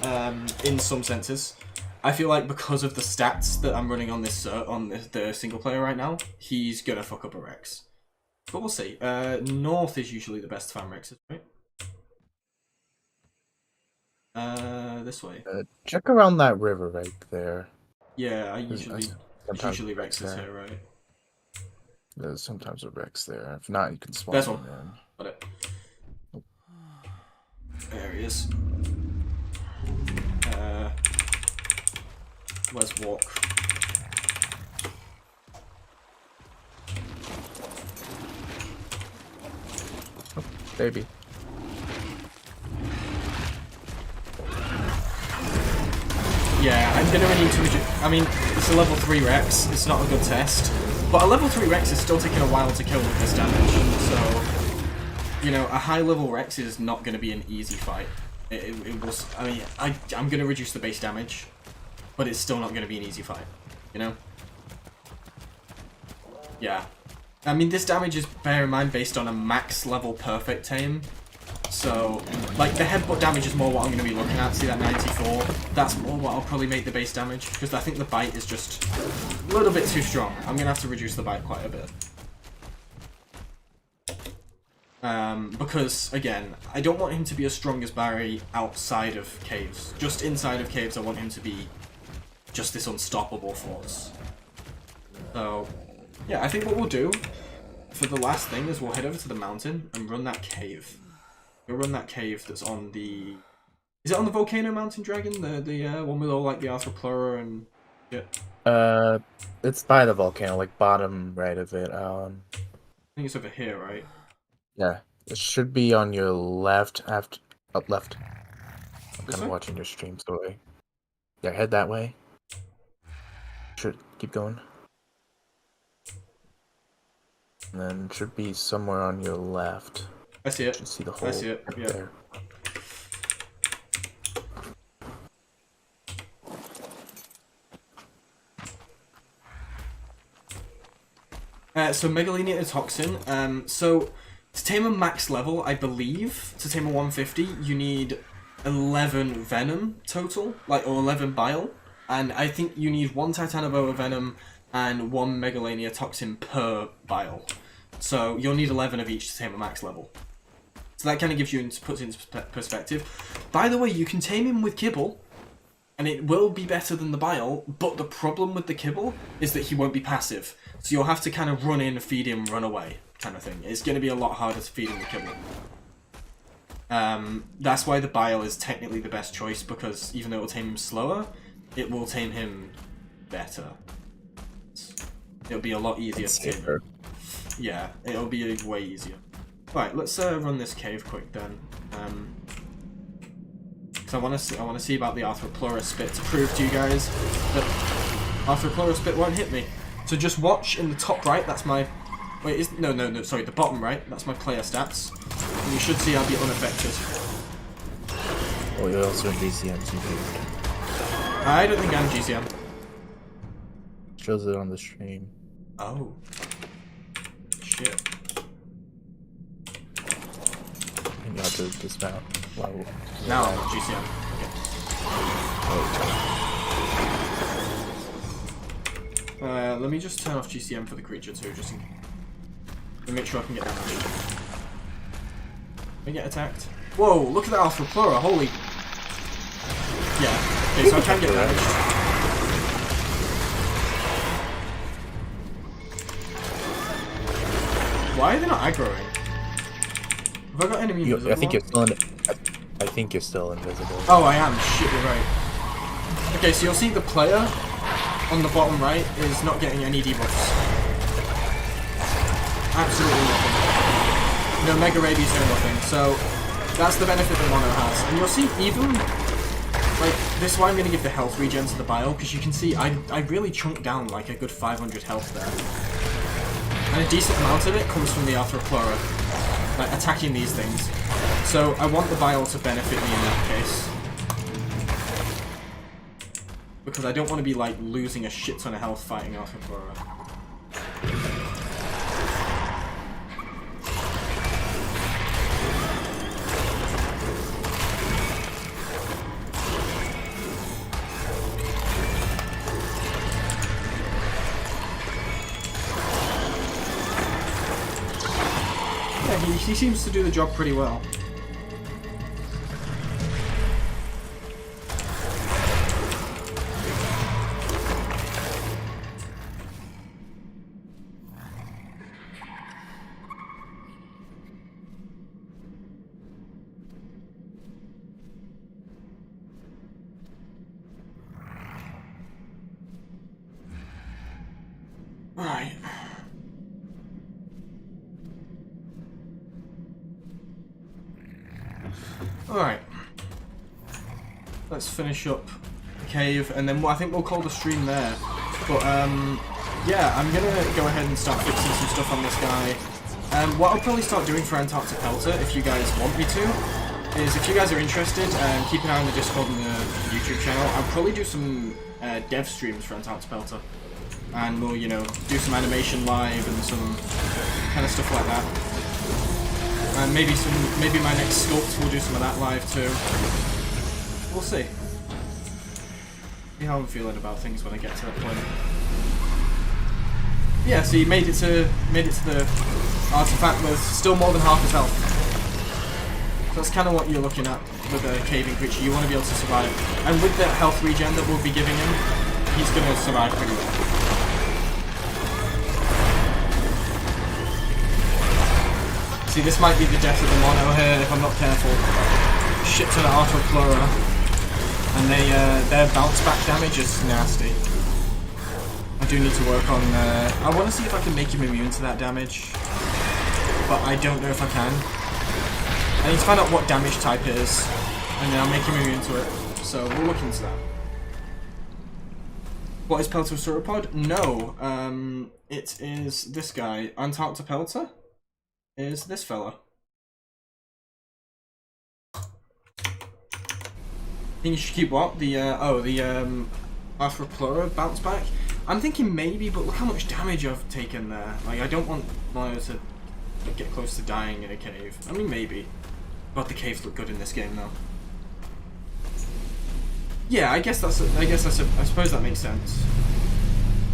in some senses. I feel like because of the stats that I'm running on this the single player right now, he's gonna fuck up a Rex. But we'll see. North is usually the best fan Rexes, right? This way. Check around that river right there. Yeah, it's usually Rexes here, right? There's sometimes a Rex there. If not, you can spawn There's one. in. Got it. There he is. Where's Walk? Oh, baby. Yeah, I'm gonna need to. I mean, it's a level 3 Rex. It's not a good test, but a level 3 Rex is still taking a while to kill with this damage. So, you know, a high level Rex is not going to be an easy fight. It was. I mean, I'm gonna reduce the base damage, but it's still not gonna be an easy fight. You know? Yeah. I mean, this damage is, bear in mind, based on a max level perfect tame. So, like, the headbutt damage is more what I'm going to be looking at. See that 94? That's more what I'll probably make the base damage, because I think the bite is just a little bit too strong. I'm going to have to reduce the bite quite a bit. Because, again, I don't want him to be as strong as Barry outside of caves. Just inside of caves, I want him to be just this unstoppable force. So, yeah, I think what we'll do for the last thing is we'll head over to the mountain and run that cave. We'll run that cave that's on the... Is it on the Volcano Mountain Dragon? The one with all, like, the Arthropleura and shit? It's by the volcano, like, bottom right of it. I think it's over here, right? Yeah. It should be on your left, up left. I'm kind of watching your stream, so yeah, head that way. Should keep going. And then it should be somewhere on your left. I see it. You should see the hole. I see it, yeah. There. So Megalenia Toxin. So to tame a max level, I believe, to tame a 150, you need 11 Venom total, or 11 Bile. And I think you need 1 Titanoboa Venom and 1 Megalenia Toxin per Bile. So you'll need 11 of each to tame a max level. So that kind of gives you, puts it into perspective. By the way, you can tame him with Kibble, and it will be better than the Bile, but the problem with the Kibble is that he won't be passive. So you'll have to kind of run in, feed him, run away, kind of thing. It's going to be a lot harder to feed him with Kibble. That's why the Bile is technically the best choice, because even though it will tame him slower, it will tame him better. It'll be a lot easier to tame. Yeah, it'll be way easier. Right, let's run this cave quick then. Because I want to see about the Arthropleura spit to prove to you guys that Arthropleura spit won't hit me. So just watch in the top right. That's my sorry, the bottom right. That's my player stats, and you should see I'll be unaffected. Oh, you're also in GCM, so I don't think I'm GCM. Shows it on the stream. Oh. Shit. You have to dismount. Wow. Now I'm on GCM. Okay. Let me just turn off GCM for the creature too, just to make sure I can get damage. Can I get attacked? Whoa, look at that Arthropleura, holy... Yeah, okay, so I can get damaged. Why are they not aggroing? Have I got enemy invisible? I think you're still I think you're still invisible. Oh, I am. Shit, you're right. Okay, so you'll see the player on the bottom right is not getting any debuffs. Absolutely nothing. No Mega Rabies, no nothing. So that's the benefit that Mono has. And you'll see even, like, this is why I'm going to give the health regen to the Bile, because you can see I really chunked down like a good 500 health there. And a decent amount of it comes from the Arthropleura, like attacking these things. So I want the Bile to benefit me in that case. Because I don't want to be like losing a shit ton of health fighting Arthropleura. He seems to do the job pretty well. Right. Alright. Let's finish up the cave, and then I think we'll call the stream there. But, yeah, I'm gonna go ahead and start fixing some stuff on this guy. What I'll probably start doing for Antarctic Pelter, if you guys want me to, is if you guys are interested, keep an eye on the Discord and the YouTube channel. I'll probably do some dev streams for Antarctica, and we'll, you know, do some animation live and some kind of stuff like that. And maybe my next sculpt will do some of that live too. We'll see. See how I'm feeling about things when I get to that point. Yeah, so you made it to the artifact with still more than half his health. So that's kind of what you're looking at with a caving creature. You want to be able to survive, and with the health regen that we'll be giving him, he's going to survive pretty well. See, this might be the death of the mono here if I'm not careful. Shit to the Arthropleura, and their bounce back damage is nasty. I do need to work on. I want to see if I can make him immune to that damage, but I don't know if I can. I need to find out what damage type it is, and then I'll make him immune to it. So we'll look into that. What is Peltosauropod? No, it is this guy. Antarctopelta is this fella. I think you should keep what? The Arthropleura bounce back? I'm thinking maybe, but look how much damage I've taken there. Like, I don't want Mono to get close to dying in a cave. I mean, maybe. God, the caves look good in this game, though. Yeah, I suppose that makes sense.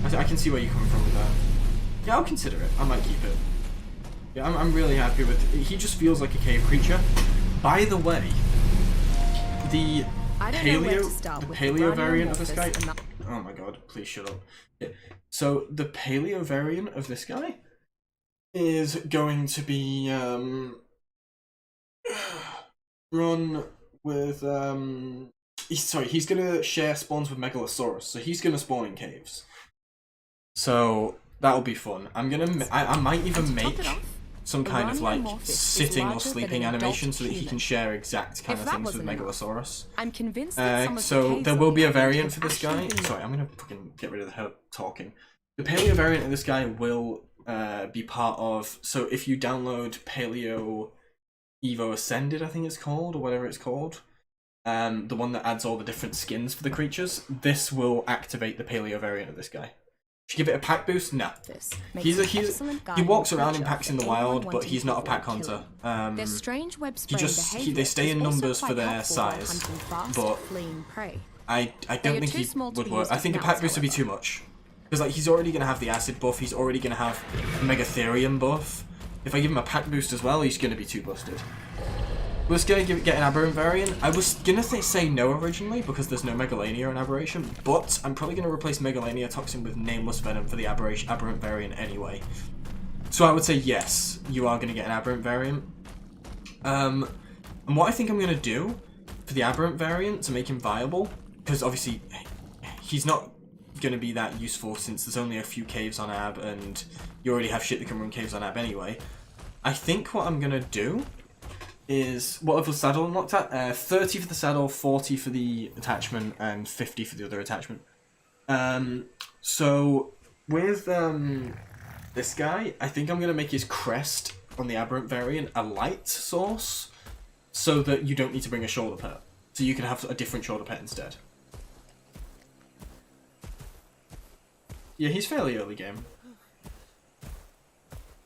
I can see where you're coming from with that. Yeah, I'll consider it. I might keep it. Yeah, I'm really happy with it. He just feels like a cave creature. By the way, the paleo variant of this guy. Oh my god, please shut up. Yeah. So the paleo variant of this guy is going to be run with he's gonna share spawns with Megalosaurus, so he's gonna spawn in caves. So that'll be fun. I might even make some kind of like sitting or sleeping animation so that he can share exact kind of things with Megalosaurus. I'm convinced so there will be a variant for this guy. Sorry, I'm gonna fucking get rid of her talking. The paleo variant of this guy will be part of. So if you download Paleo Evo Ascended, I think it's called, or whatever it's called, the one that adds all the different skins for the creatures, this will activate the paleo variant of this guy. Should give it a pack boost? No. He walks around in packs in the wild, but he's not a pack hunter. They stay in numbers for their size, but I don't think he would work. I think a pack boost would be too much, because like he's already gonna have the acid buff, he's already gonna have Megatherium buff. If I give him a pack boost as well, he's gonna be too busted. We're just gonna get an aberrant variant. I was gonna say no originally because there's no Megalania in Aberration, but I'm probably gonna replace Megalania Toxin with Nameless Venom for the aberrant variant anyway. So I would say yes, you are gonna get an aberrant variant. And what I think I'm gonna do for the aberrant variant to make him viable, because obviously he's not gonna be that useful since there's only a few caves on Ab and you already have shit that can run caves on Ab anyway. I think what I'm gonna do is, what level saddle unlocked at? 30 for the saddle, 40 for the attachment, and 50 for the other attachment. So with this guy, I think I'm going to make his crest on the aberrant variant a light source, so that you don't need to bring a shoulder pet. So you can have a different shoulder pet instead. Yeah, he's fairly early game.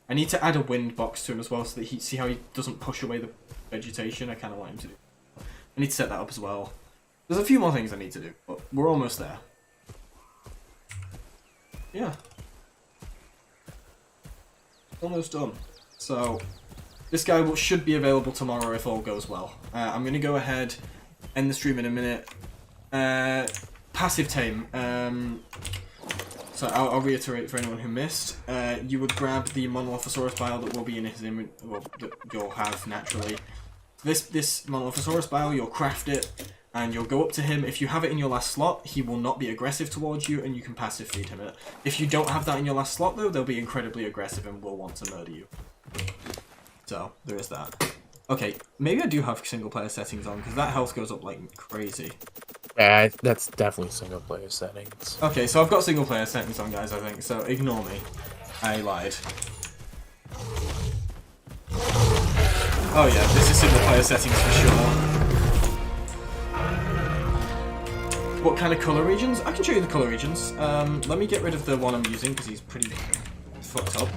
I need to add a wind box to him as well, so that see how he doesn't push away the vegetation. I kind of want him to do. I need to set that up as well. There's a few more things I need to do, but we're almost there. Yeah. Almost done. So, this guy should be available tomorrow if all goes well. I'm going to go ahead, end the stream in a minute. Passive tame. So I'll reiterate for anyone who missed. You would grab the Monolophosaurus bile that will be in his image, well, that you'll have naturally. This Monolophosaurus bile, you'll craft it, and you'll go up to him. If you have it in your last slot, he will not be aggressive towards you, and you can passive feed him it. If you don't have that in your last slot, though, they'll be incredibly aggressive and will want to murder you. So, there is that. Okay, maybe I do have single player settings on, because that health goes up like crazy. Yeah, that's definitely single player settings. Okay, so I've got single player settings on, guys, I think, so ignore me. I lied. Oh yeah, this is single player settings for sure. What kind of colour regions? I can show you the colour regions. Let me get rid of the one I'm using because he's pretty fucked up.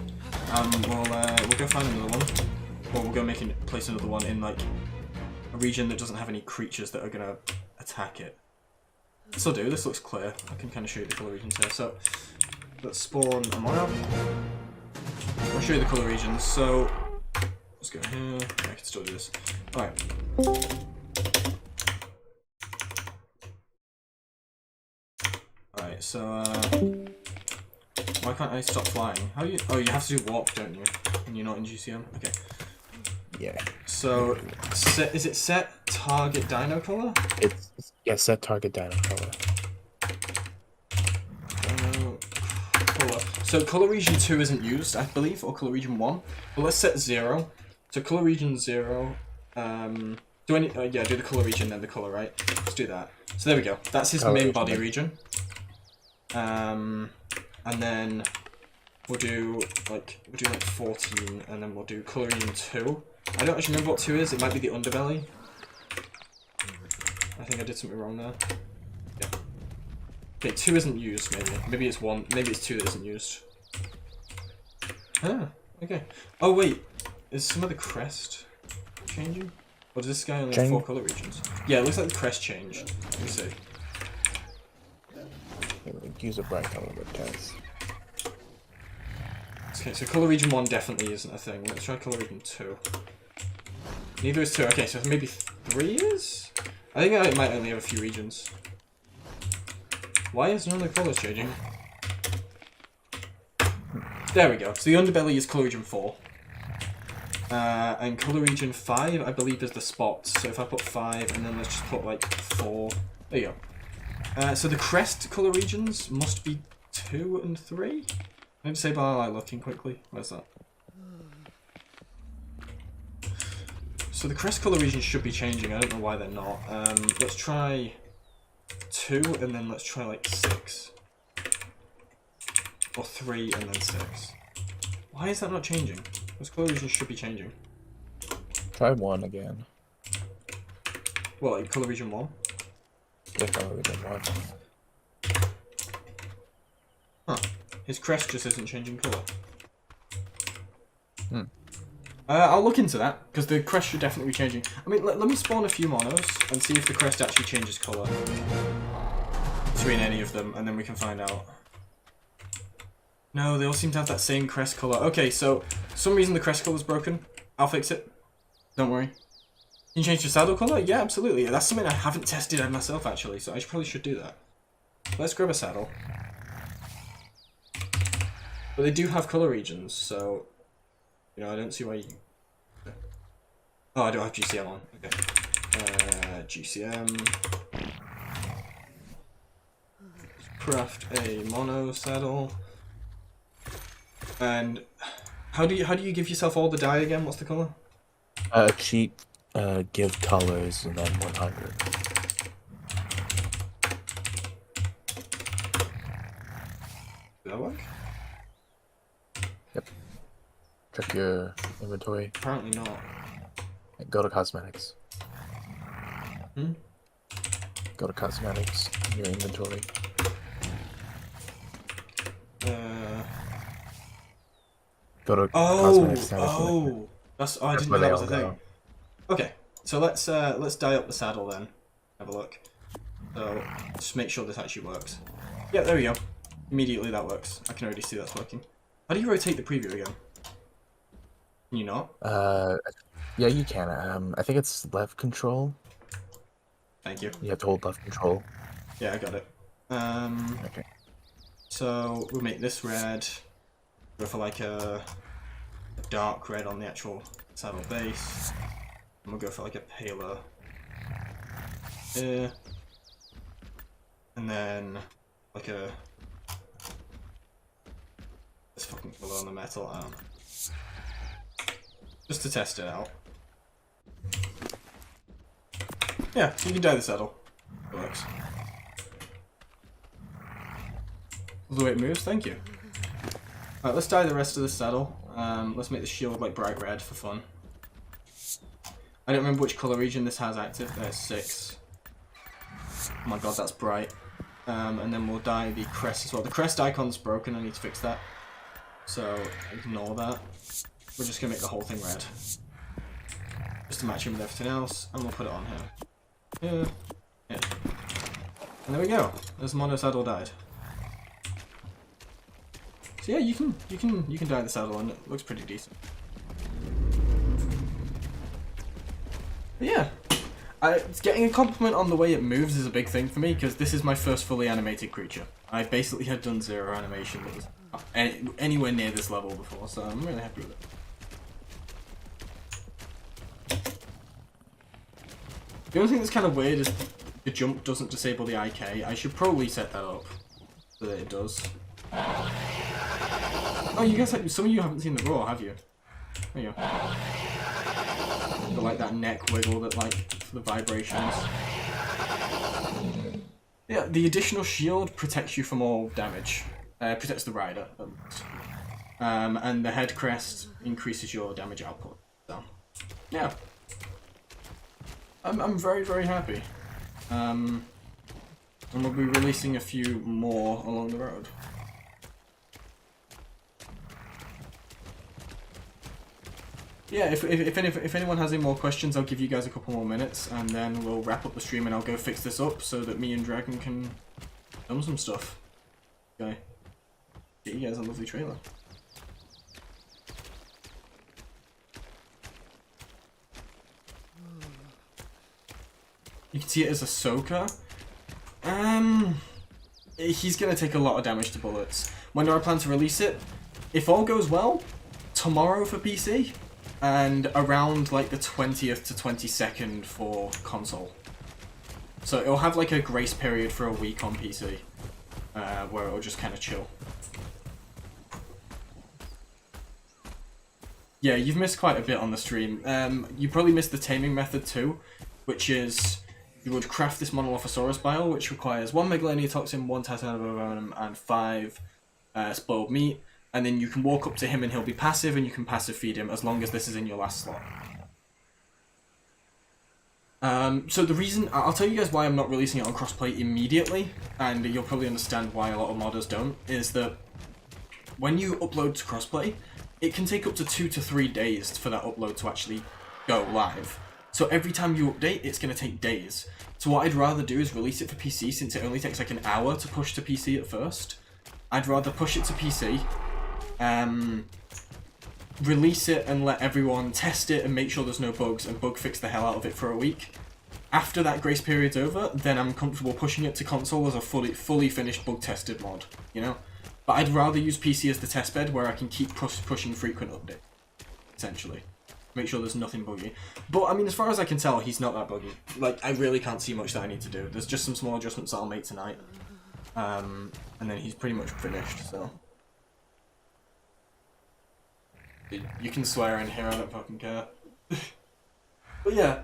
We'll go find another one. Or we'll go place another one in like a region that doesn't have any creatures that are gonna attack it. This will do. This looks clear. I can kind of show you the colour regions here. So let's spawn a mono. I'll show you the colour regions. So let's go here. Yeah, I can still do this. All right. Alright, so, why can't I stop flying? How do you... Oh, you have to do walk, don't you? When you're not in GCM? Okay. Yeah. So, is it set target dino color? Yeah, set target dino color. Color. So, color region 2 isn't used, I believe, or color region 1. But let's set 0. So, color region 0, do the color region, then the color, right? Let's do that. So, there we go. That's his main body region. And then we'll do like 14, and then we'll do color region 2. I don't actually remember what 2 is. It might be the underbelly. I think I did something wrong there. Yeah. Okay, 2 isn't used. Maybe it's 1. Maybe it's 2 that isn't used. Ah, okay. Oh wait, is some of the crest changing? Or does this guy only have 4 color regions? Yeah, it looks like the crest changed. Let me see. Use a bright color with test. Okay, so color region 1 definitely isn't a thing. Let's try color region 2. Neither is 2. Okay, so maybe 3 is? I think I might only have a few regions. Why is none of the colors changing? There we go. So the underbelly is color region 4. And color region 5, I believe, is the spots. So if I put 5 and then let's just put like 4. There you go. So the crest colour regions must be 2 and 3? Maybe say by like looking quickly. Where's that? So the crest colour regions should be changing. I don't know why they're not. Let's try 2 and then let's try like 6. Or 3 and then 6. Why is that not changing? Those colour regions should be changing. Try 1 again. What, like colour region 1? Yeah, color region 1. Huh. His crest just isn't changing colour. Hmm. I'll look into that, because the crest should definitely be changing. I mean, let me spawn a few monos and see if the crest actually changes colour between any of them, and then we can find out. No, they all seem to have that same crest colour. Okay, so, for some reason the crest colour's broken. I'll fix it. Don't worry. Can you change the saddle colour? Yeah, absolutely. That's something I haven't tested on myself, actually, so I probably should do that. Let's grab a saddle. But they do have colour regions, so... You know, I don't see why you... Oh, I don't have GCM on. Okay. GCM... Craft a mono saddle. And... How do you give yourself all the dye again? What's the colour? Cheat, give colors, and then 100. Did that work? Yep. Check your inventory. Apparently not. And go to cosmetics. Hmm? Go to cosmetics, your inventory. Go to cosmetics. That's I didn't know that was a thing. Okay, so let's dye up the saddle then. Have a look. So just make sure this actually works. Yeah, there we go. Immediately that works. I can already see that's working. How do you rotate the preview again? Can you not? Yeah, you can. I think it's left control. Thank you. You have to hold left control. Yeah, I got it. Okay. So we'll make this red. Go for like a dark red on the actual saddle base. And we'll go for like a paler here. And then like a this fucking colour on the metal arm. Just to test it out. Yeah, so you can dye the saddle. It works. The way it moves, thank you. Alright, let's dye the rest of the saddle. Let's make the shield like bright red for fun. I don't remember which colour region this has active. There's 6. Oh my god, that's bright. And then we'll dye the crest as well. The crest icon's broken, I need to fix that. So, ignore that. We're just going to make the whole thing red. Just to match him with everything else, and we'll put it on here. Here. Here. And there we go. There's Mono saddle dyed. So yeah, you can dye the saddle and it looks pretty decent. But yeah, getting a compliment on the way it moves is a big thing for me because this is my first fully animated creature. I basically had done 0 animation that was anywhere near this level before, so I'm really happy with it. The only thing that's kind of weird is the jump doesn't disable the IK. I should probably set that up so that it does. Oh, you guys, some of you haven't seen the roar, have you? There you go. Got like that neck wiggle that like for the vibrations. Yeah, the additional shield protects you from all damage. Protects the rider, at least. And the head crest increases your damage output. So, yeah. I'm very, very happy. And we'll be releasing a few more along the road. Yeah, if anyone has any more questions, I'll give you guys a couple more minutes, and then we'll wrap up the stream and I'll go fix this up so that me and Dragon can film some stuff. Okay. Get you guys a lovely trailer. You can see it as a soaker. He's gonna take a lot of damage to bullets. When do I plan to release it? If all goes well, tomorrow for PC, and around like the 20th to 22nd for console. So it'll have like a grace period for a week on PC, where it'll just kind of chill. Yeah, you've missed quite a bit on the stream. You probably missed the taming method too, which is you would craft this Monolophosaurus bile, which requires 1 Megalania-toxin, 1 Titanoboronum, and 5 spoiled meat. And then you can walk up to him and he'll be passive, and you can passive feed him as long as this is in your last slot. So the reason, I'll tell you guys why I'm not releasing it on crossplay immediately, and you'll probably understand why a lot of modders don't, is that when you upload to crossplay, it can take up to 2 to 3 days for that upload to actually go live. So every time you update, it's going to take days. So what I'd rather do is release it for PC, since it only takes like an hour to push to PC at first. I'd rather push it to PC, release it and let everyone test it and make sure there's no bugs and bug fix the hell out of it for a week. After that grace period's over, then I'm comfortable pushing it to console as a fully finished bug tested mod, you know? But I'd rather use PC as the testbed where I can keep pushing frequent updates, essentially. Make sure there's nothing buggy. But, I mean, as far as I can tell, he's not that buggy. Like, I really can't see much that I need to do. There's just some small adjustments that I'll make tonight. And then he's pretty much finished, so. You can swear in here, I don't fucking care. But yeah,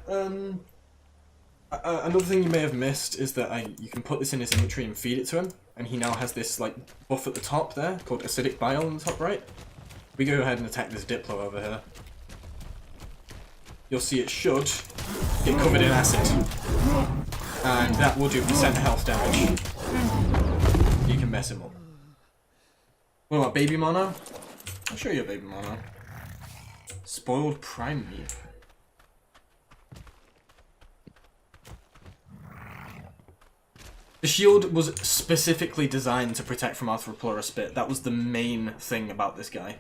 another thing you may have missed is that you can put this in his inventory and feed it to him, and he now has this like buff at the top there called acidic bile on the top right. We go ahead and attack this Diplo over here. You'll see it should get covered in acid, and that will do % health damage. You can mess him up. What about baby mono? I'll show you a baby mono. Spoiled prime meat. The shield was specifically designed to protect from Arthropleura spit. That was the main thing about this guy.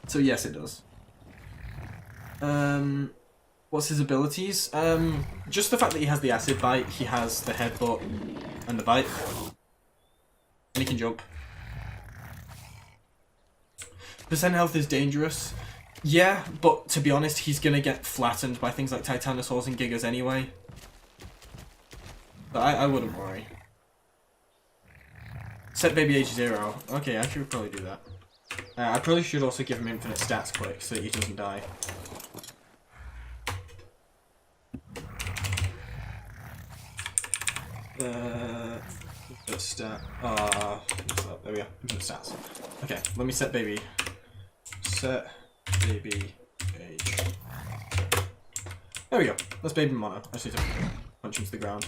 So yes, it does. What's his abilities? Just the fact that he has the acid bite, he has the headbutt and the bite. And he can jump. % health is dangerous. Yeah, but to be honest, he's gonna get flattened by things like Titanosaurs and Gigas anyway. But I wouldn't worry. Set baby age 0. Okay, I should probably do that. I probably should also give him infinite stats quick so that he doesn't die. Stat. There we go. Infinite stats. Okay, let me set baby. Set baby There we go. That's baby Mono. I just need to punch him to the ground.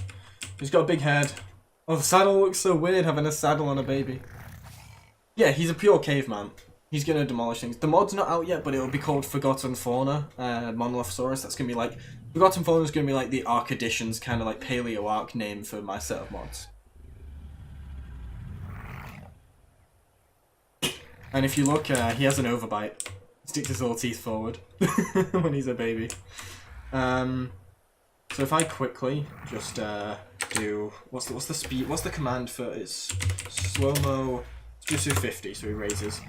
He's got a big head. Oh, the saddle looks so weird having a saddle on a baby. Yeah, he's a pure caveman. He's gonna demolish things. The mod's not out yet, but it'll be called Forgotten Fauna, Monolophosaurus. That's gonna be like Forgotten Fauna is gonna be like the Ark Editions kind of like Paleo Ark name for my set of mods. And if you look, he has an overbite. He sticks his little teeth forward when he's a baby. So if I quickly just do what's the speed? What's the command for it's slow mo? Just do 50, so he raises,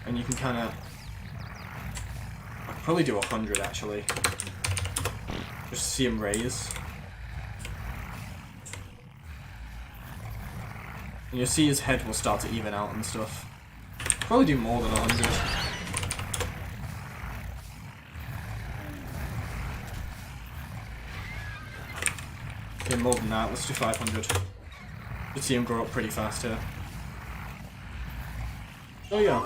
and you can kind of. I'll probably do 100 actually. Just to see him raise. And you'll see his head will start to even out and stuff. Probably do more than 100. Okay, more than that. Let's do 500. You see him grow up pretty fast here. Oh yeah.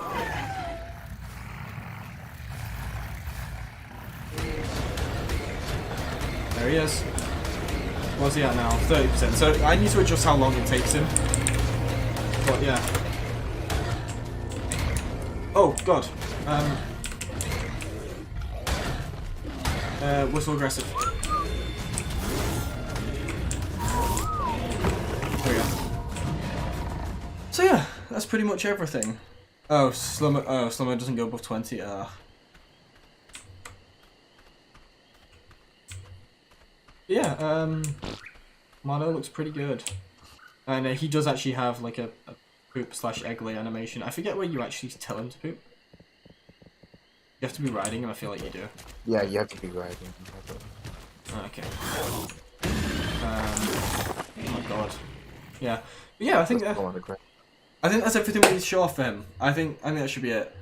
There he is. What's he at now? 30%. So I need to adjust how long it takes him. But yeah. Oh god. Whistle aggressive. There we go. So yeah, that's pretty much everything. Oh, Slumber doesn't go above 20. Yeah, Mono looks pretty good. And he does actually have like a poop/egg-lay animation. I forget where you actually tell him to poop. You have to be riding him, I feel like you do. Yeah, you have to be riding him. Okay. Oh my god. Yeah. But yeah, I think that's everything we need to show off for him. I think that should be it.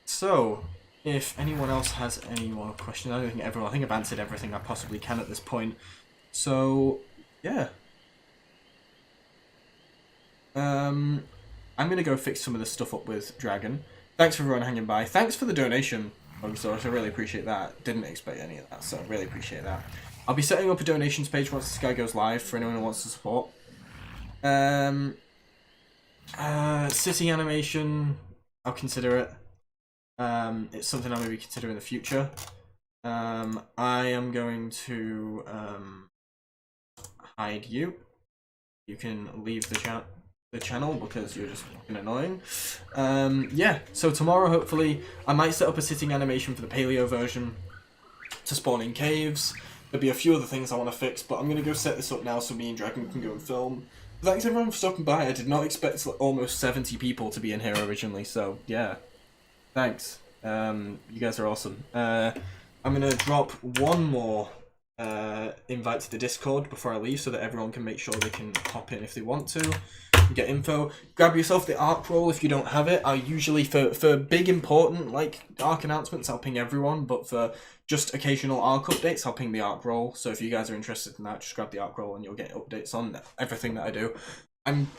So, if anyone else has any more questions, I think I've answered everything I possibly can at this point. So, yeah. I'm gonna go fix some of this stuff up with Dragon. Thanks for everyone hanging by. Thanks for the donation, Monolophosaurus. I really appreciate that. Didn't expect any of that, so I really appreciate that. I'll be setting up a donations page once this guy goes live for anyone who wants to support. City animation, I'll consider it. It's something I maybe consider in the future. I am going to hide you. You can leave the channel because you're just fucking annoying. Yeah, so tomorrow hopefully I might set up a sitting animation for the paleo version to spawn in caves. There'll be a few other things I want to fix, but I'm going to go set this up now so me and Dragon can go and film. Thanks everyone for stopping by. I did not expect almost 70 people to be in here originally, so yeah. Thanks. You guys are awesome. I'm going to drop one more invite to the Discord before I leave so that everyone can make sure they can hop in if they want to. Get info. Grab yourself the ARC roll if you don't have it. I usually, for big important like ARC announcements, I'll ping everyone, but for just occasional ARC updates, I'll ping the ARC roll. So if you guys are interested in that, just grab the ARC roll and you'll get updates on everything that I do.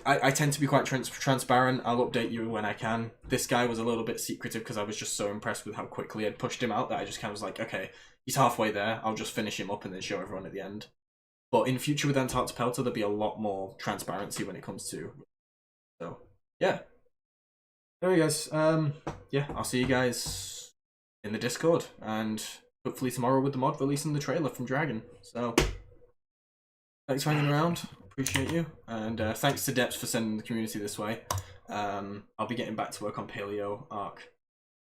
I tend to be quite transparent. I'll update you when I can. This guy was a little bit secretive because I was just so impressed with how quickly I'd pushed him out that I just kind of was like, okay, he's halfway there. I'll just finish him up and then show everyone at the end. But in future with Antarctopelta, there'll be a lot more transparency when it comes to. So yeah. Anyway, guys. Yeah, I'll see you guys in the Discord and hopefully tomorrow with the mod releasing the trailer from Dragon. So thanks for hanging around. Appreciate you, and thanks to Deps for sending the community this way. I'll be getting back to work on Paleo Arc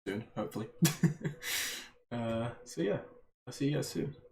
soon, hopefully. So yeah, I'll see you guys soon.